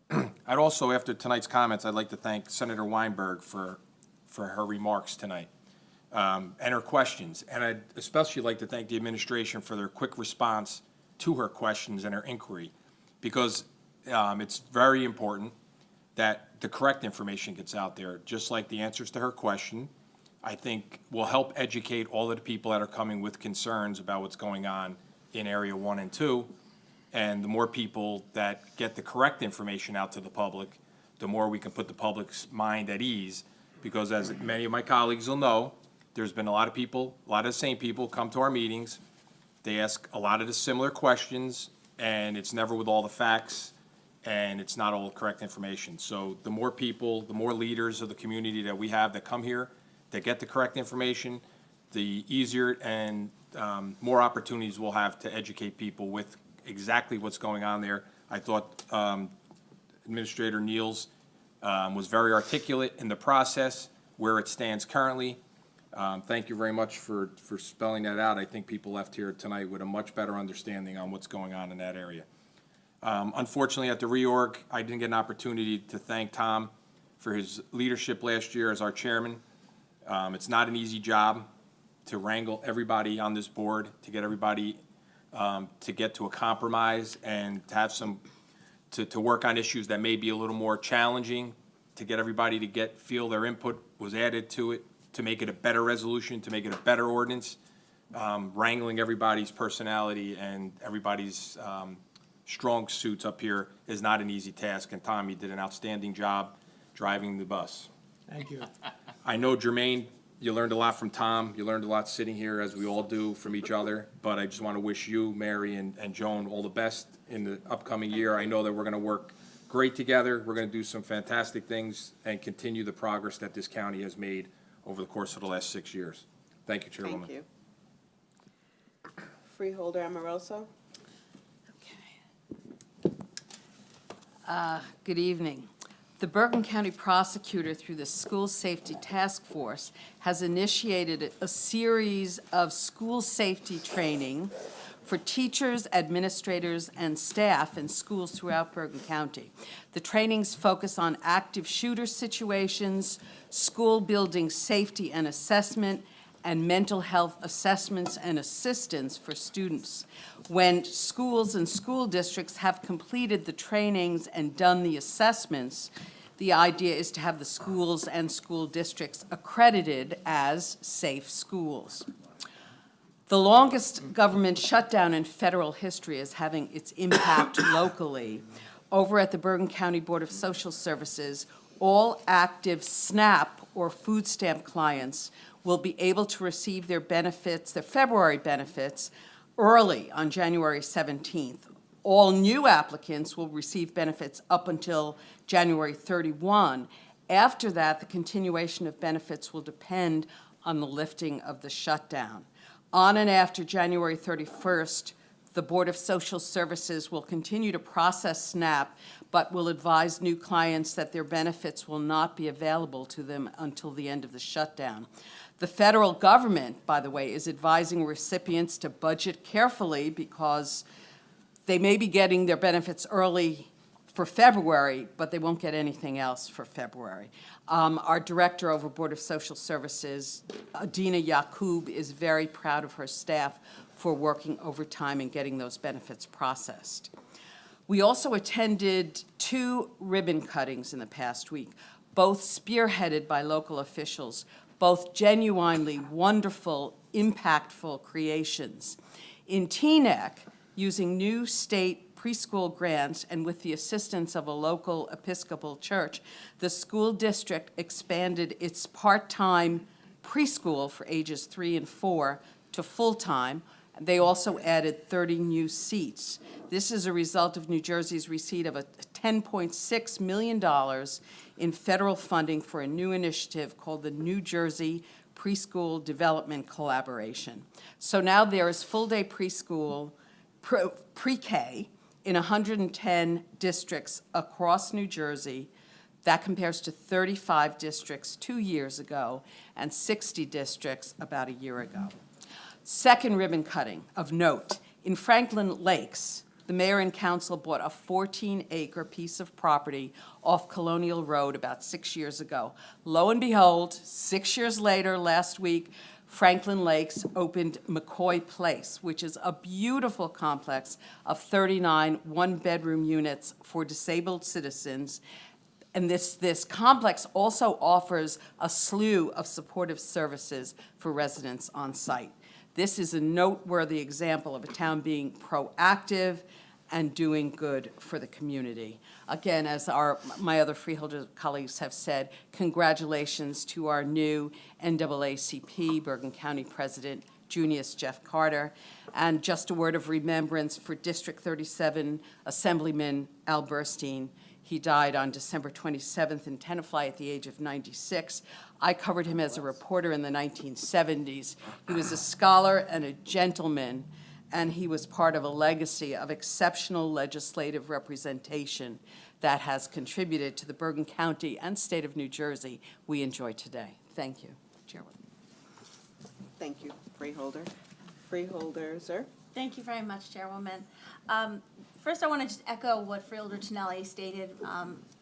I'd also, after tonight's comments, I'd like to thank Senator Weinberg for her remarks tonight and her questions. And I'd especially like to thank the administration for their quick response to her questions and her inquiry, because it's very important that the correct information gets out there, just like the answers to her question, I think will help educate all of the people that are coming with concerns about what's going on in Area 1 and 2. And the more people that get the correct information out to the public, the more we can put the public's mind at ease. Because as many of my colleagues will know, there's been a lot of people, a lot of the same people come to our meetings. They ask a lot of the similar questions, and it's never with all the facts, and it's not all correct information. So the more people, the more leaders of the community that we have that come here, that get the correct information, the easier and more opportunities we'll have to educate people with exactly what's going on there. I thought Administrator Niels was very articulate in the process, where it stands currently. Thank you very much for spelling that out. I think people left here tonight with a much better understanding on what's going on in that area. Unfortunately, at the reorg, I didn't get an opportunity to thank Tom for his leadership last year as our chairman. It's not an easy job to wrangle everybody on this board, to get everybody to get to a compromise and to have some, to work on issues that may be a little more challenging, to get everybody to feel their input was added to it, to make it a better resolution, to make it a better ordinance. Wrangling everybody's personality and everybody's strong suits up here is not an easy task, and Tom, you did an outstanding job driving the bus. Thank you. I know, Jermaine, you learned a lot from Tom. You learned a lot sitting here, as we all do, from each other. But I just want to wish you, Mary, and Joan all the best in the upcoming year. I know that we're going to work great together. We're going to do some fantastic things and continue the progress that this county has made over the course of the last 6 years. Thank you, Chairwoman. Thank you. Freeholder Amoroso. Good evening. The Bergen County Prosecutor, through the School Safety Task Force, has initiated a series of school safety training for teachers, administrators, and staff in schools throughout Bergen County. The trainings focus on active shooter situations, school building safety and assessment, and mental health assessments and assistance for students. When schools and school districts have completed the trainings and done the assessments, the idea is to have the schools and school districts accredited as safe schools. The longest government shutdown in federal history is having its impact locally. Over at the Bergen County Board of Social Services, all active SNAP or food stamp clients will be able to receive their benefits, their February benefits, early on January 17th. All new applicants will receive benefits up until January 31, After that, the continuation of benefits will depend on the lifting of the shutdown. On and after January 31st, the Board of Social Services will continue to process SNAP, but will advise new clients that their benefits will not be available to them until the end of the shutdown. The federal government, by the way, is advising recipients to budget carefully because they may be getting their benefits early for February, but they won't get anything else for February. Our director over Board of Social Services, Adina Yacoub, is very proud of her staff for working overtime and getting those benefits processed. We also attended 2 ribbon cuttings in the past week, both spearheaded by local officials, both genuinely wonderful, impactful creations. In Teaneck, using new state preschool grants and with the assistance of a local Episcopal church, the school district expanded its part-time preschool for ages 3 and 4 to full-time. They also added 30 new seats. This is a result of New Jersey's receipt of a $10.6 million in federal funding for a new initiative called the New Jersey Preschool Development Collaboration. So now there is full-day preschool, pre-K, in 110 districts across New Jersey. That compares to 35 districts 2 years ago and 60 districts about a year ago. Second ribbon cutting of note, in Franklin Lakes, the mayor and council bought a 14-acre piece of property off Colonial Road about 6 years ago. Lo and behold, 6 years later, last week, Franklin Lakes opened McCoy Place, which is a beautiful complex of 39 one-bedroom units for disabled citizens. And this complex also offers a slew of supportive services for residents on site. This is a noteworthy example of a town being proactive and doing good for the community. Again, as my other Freeholder colleagues have said, congratulations to our new NAACP Bergen County President, Junius Jeff Carter. And just a word of remembrance for District 37 Assemblyman Al Burstein. He died on December 27th in Tenafly at the age of 96. I covered him as a reporter in the 1970s. He was a scholar and a gentleman, and he was part of a legacy of exceptional legislative representation that has contributed to the Bergen County and state of New Jersey we enjoy today. Thank you, Chairwoman. Thank you, Freeholder. Freeholder, sir? Thank you very much, Chairwoman. First, I want to just echo what Freeholder Tonelli stated.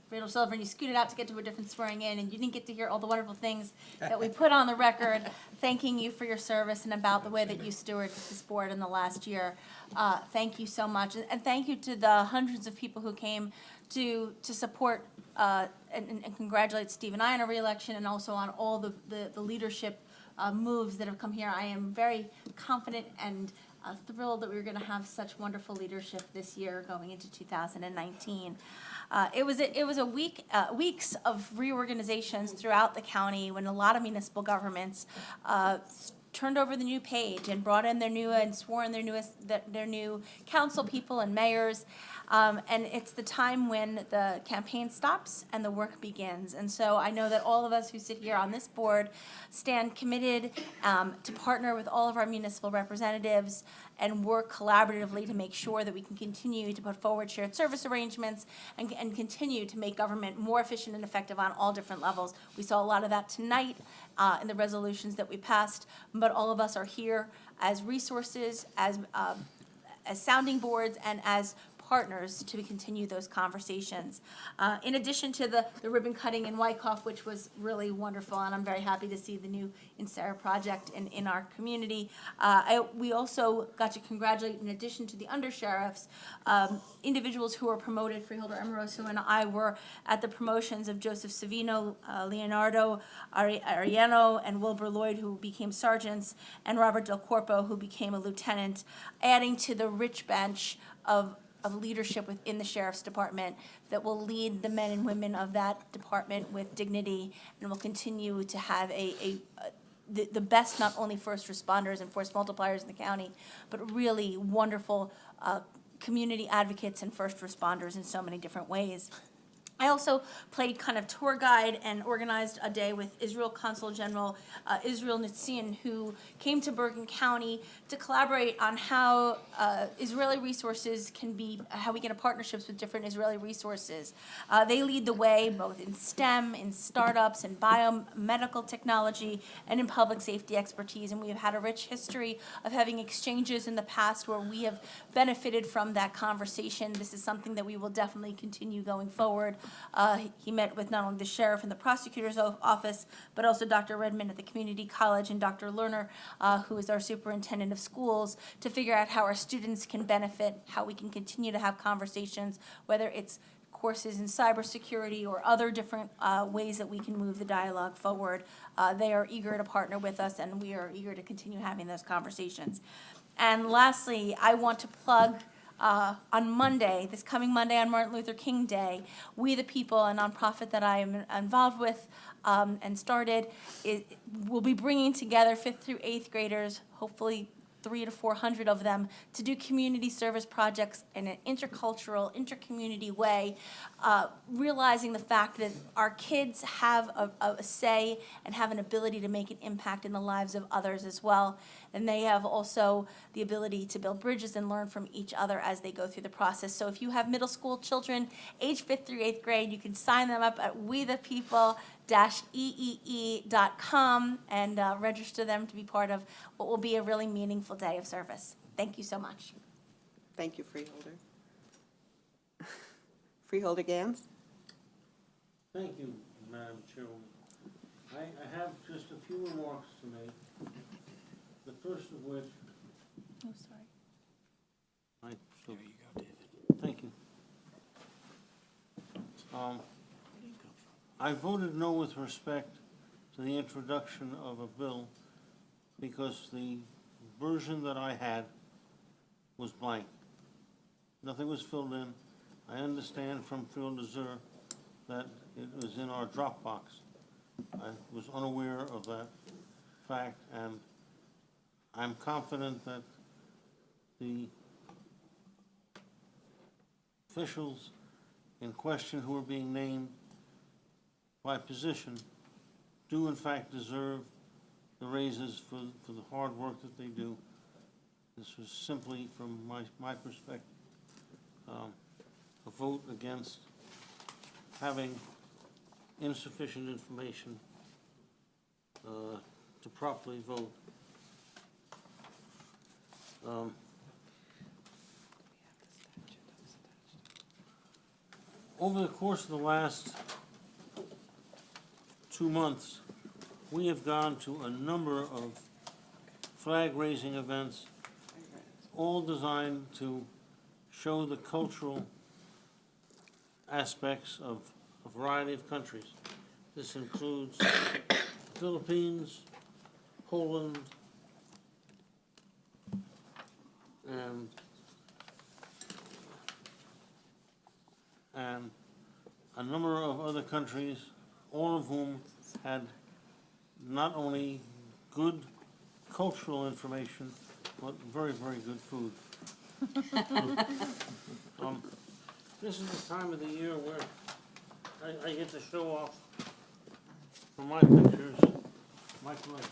Freeholder Sullivan, you scooted out to get to a different swearing in, and you didn't get to hear all the wonderful things that we put on the record, thanking you for your service and about the way that you stewarded this board in the last year. Thank you so much, and thank you to the hundreds of people who came to support and congratulate Steve and I on a re-election, and also on all the leadership moves that have come here. I am very confident and thrilled that we're going to have such wonderful leadership this year going into 2019. It was a weeks of reorganizations throughout the county when a lot of municipal governments turned over the new page and brought in their new and swore in their new council people and mayors. And it's the time when the campaign stops and the work begins. And so I know that all of us who sit here on this board stand committed to partner with all of our municipal representatives and work collaboratively to make sure that we can continue to put forward shared service arrangements and continue to make government more efficient and effective on all different levels. We saw a lot of that tonight in the resolutions that we passed, but all of us are here as resources, as sounding boards, and as partners to continue those conversations. In addition to the ribbon cutting in Wyckoff, which was really wonderful, and I'm very happy to see the new Insera project in our community. We also got to congratulate, in addition to the undersheriffs, individuals who were promoted. Freeholder Amoroso and I were at the promotions of Joseph Savino, Leonardo Ariano, and Wilbur Lloyd, who became sergeants, and Robert Del Corpo, who became a lieutenant, adding to the rich bench of leadership within the Sheriff's Department that will lead the men and women of that department with dignity and will continue to have the best, not only first responders and force multipliers in the county, but really wonderful community advocates and first responders in so many different ways. I also played kind of tour guide and organized a day with Israel Consul General Israel Nitzian, who came to Bergen County to collaborate on how Israeli resources can be, how we get into partnerships with different Israeli resources. They lead the way both in STEM, in startups, in biomedical technology, and in public safety expertise. And we have had a rich history of having exchanges in the past where we have benefited from that conversation. This is something that we will definitely continue going forward. He met with not only the sheriff and the prosecutor's office, but also Dr. Redmond at the community college and Dr. Lerner, who is our superintendent of schools, to figure out how our students can benefit, how we can continue to have conversations, whether it's courses in cybersecurity or other different ways that we can move the dialogue forward. They are eager to partner with us, and we are eager to continue having those conversations. And lastly, I want to plug on Monday, this coming Monday on Martin Luther King Day, We the People, a nonprofit that I am involved with and started, will be bringing together 5th through 8th graders, hopefully 300 to 400 of them, to do community service projects in an intercultural, intercommunity way, realizing the fact that our kids have a say and have an ability to make an impact in the lives of others as well. And they have also the ability to build bridges and learn from each other as they go through the process. So if you have middle school children, age 5th through 8th grade, you can sign them up at wethepeople-eee.com and register them to be part of what will be a really meaningful day of service. Thank you so much. Thank you, Freeholder. Freeholder Gans? Thank you, Madam Chairwoman. I have just a few remarks to make. The first of which. Oh, sorry. There you go, David. Thank you. I voted no with respect to the introduction of a bill because the version that I had was blank. Nothing was filled in. I understand from Phil Deser that it was in our Dropbox. I was unaware of that fact, and I'm confident that the officials in question who are being named by position do in fact deserve the raises for the hard work that they do. This was simply, from my perspective, a vote against having insufficient information to properly vote. Over the course of the last 2 months, we have gone to a number of flag-raising events, all designed to show the cultural aspects of a variety of countries. This includes the Philippines, Poland, and a number of other countries, all of whom had not only good cultural information, but very, very good food. This is the time of the year where I get to show off from my pictures, my collection.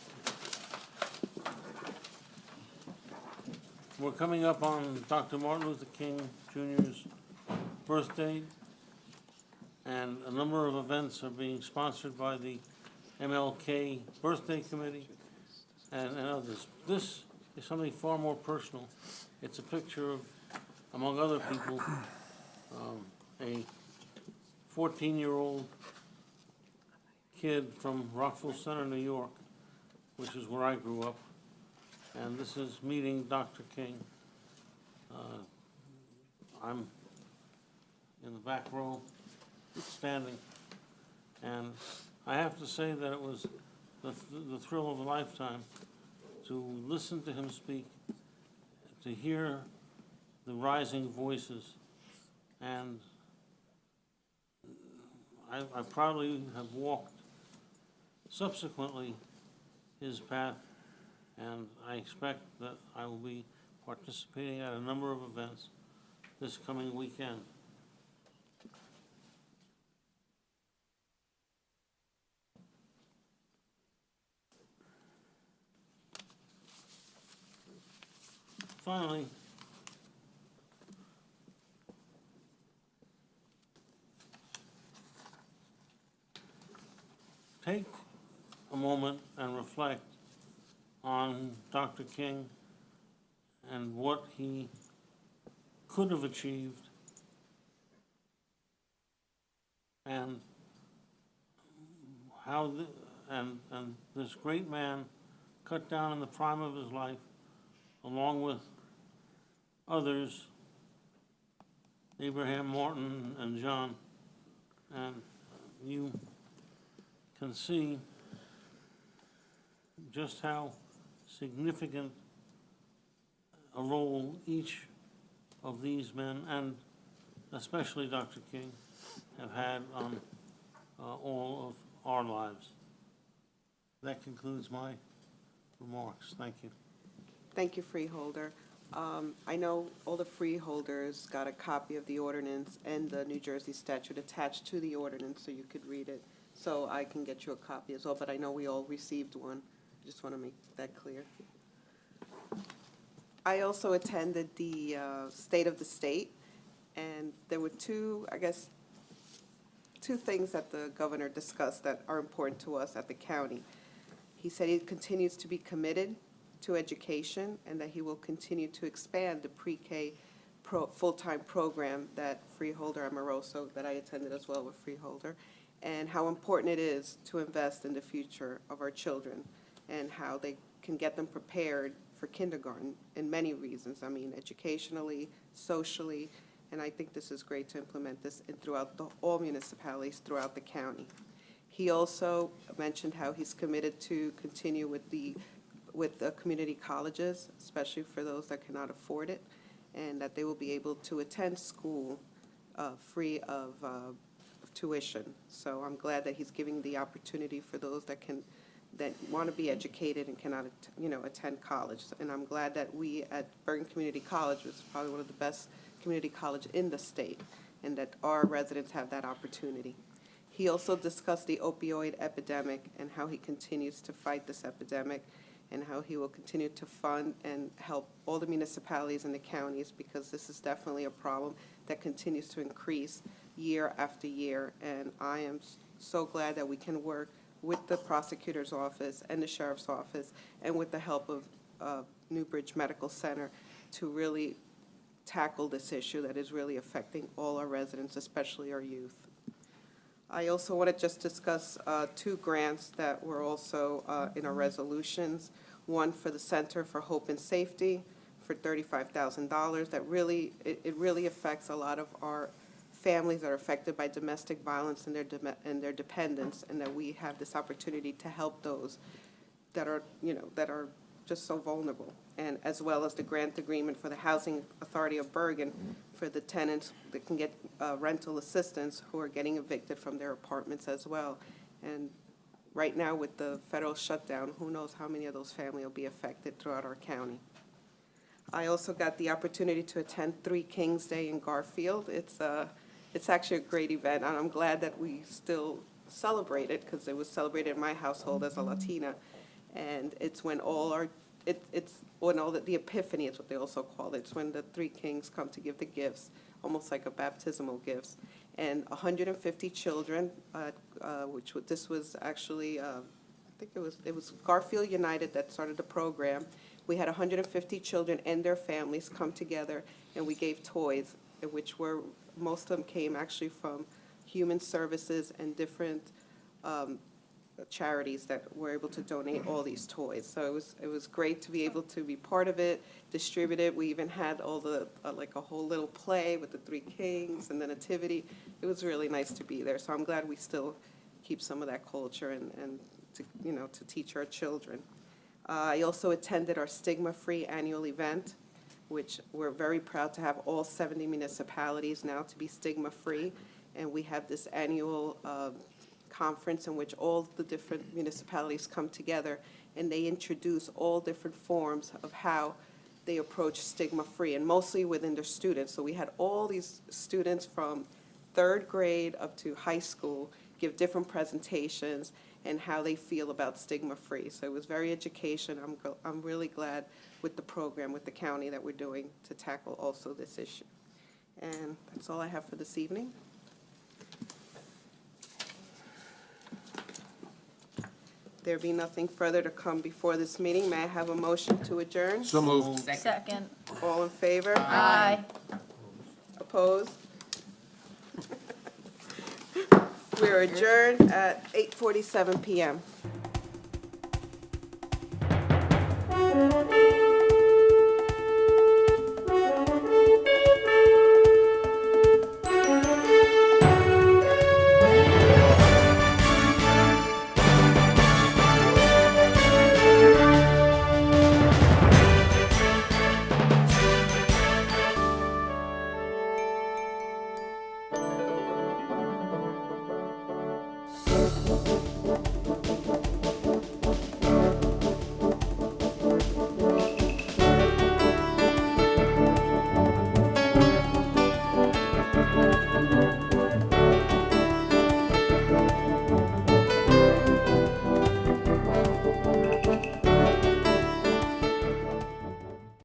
We're coming up on Dr. Martin Luther King Jr.'s birthday, and a number of events are being sponsored by the MLK Birthday Committee and others. This is something far more personal. It's a picture of, among other people, a 14-year-old kid from Rockville Center, New York, which is where I grew up. And this is meeting Dr. King. I'm in the back row, standing. And I have to say that it was the thrill of a lifetime to listen to him speak, to hear the rising voices. And I proudly have walked subsequently his path, and I expect that I will be participating at a number of events this coming weekend. finally, take a moment and reflect on Dr. King and what he could have achieved, and how and this great man cut down in the prime of his life, along with others, Abraham Morton and John, and you can see just how significant a role each of these men, and especially Dr. King, have had on all of our lives. That concludes my remarks. Thank you. Thank you, Freeholder. I know all the freeholders got a copy of the ordinance and the New Jersey statute attached to the ordinance, so you could read it. So I can get you a copy as well, but I know we all received one. Just want to make that clear. I also attended the State of the State, and there were two things that the governor discussed that are important to us at the county. He said he continues to be committed to education and that he will continue to expand the pre-K full-time program that Freeholder Amoroso, that I attended as well with Freeholder, and how important it is to invest in the future of our children and how they can get them prepared for kindergarten in many reasons. I mean, educationally, socially, and I think this is great to implement this throughout all municipalities throughout the county. He also mentioned how he's committed to continue with the community colleges, especially for those that cannot afford it, and that they will be able to attend school free of tuition. So I'm glad that he's giving the opportunity for those that want to be educated and cannot, attend college. And I'm glad that we at Bergen Community College, which is probably one of the best community college in the state, and that our residents have that opportunity. He also discussed the opioid epidemic and how he continues to fight this epidemic and how he will continue to fund and help all the municipalities and the counties, because this is definitely a problem that continues to increase year after year. And I am so glad that we can work with the prosecutor's office and the sheriff's office and with the help of Newbridge Medical Center to really tackle this issue that is really affecting all our residents, especially our youth. I also want to just discuss two grants that were also in our resolutions. One for the Center for Hope and Safety for $35,000. That really, it really affects a lot of our families that are affected by domestic violence and their dependents, and that we have this opportunity to help those that are, that are just so vulnerable. And as well as the grant agreement for the Housing Authority of Bergen for the tenants that can get rental assistance who are getting evicted from their apartments as well. And right now with the federal shutdown, who knows how many of those families will be affected throughout our county. I also got the opportunity to attend Three Kings Day in Garfield. It's actually a great event, and I'm glad that we still celebrate it, because it was celebrated in my household as a Latina. And it's when all our, it's when all the epiphany is what they also call it. It's when the three kings come to give the gifts, almost like a baptismal gifts. And 150 children, this was actually, I think it was Garfield United that started the program. We had 150 children and their families come together, and we gave toys, which were, most of them came actually from human services and different charities that were able to donate all these toys. So it was great to be able to be part of it, distribute it. We even had all the, like a whole little play with the three kings and the nativity. It was really nice to be there. So I'm glad we still keep some of that culture and to, to teach our children. I also attended our stigma-free annual event, which we're very proud to have all 70 municipalities now to be stigma-free. And we have this annual conference in which all the different municipalities come together and they introduce all different forms of how they approach stigma-free, and mostly within their students. So we had all these students from 3rd grade up to high school give different presentations, and how they feel about stigma-free. So it was very educational. I'm really glad with the program, with the county that we're doing to tackle also this issue. And that's all I have for this evening. There be nothing further to come before this meeting. May I have a motion to adjourn? So moved. Second. All in favor? Aye. Opposed? We're adjourned at 8:47 PM.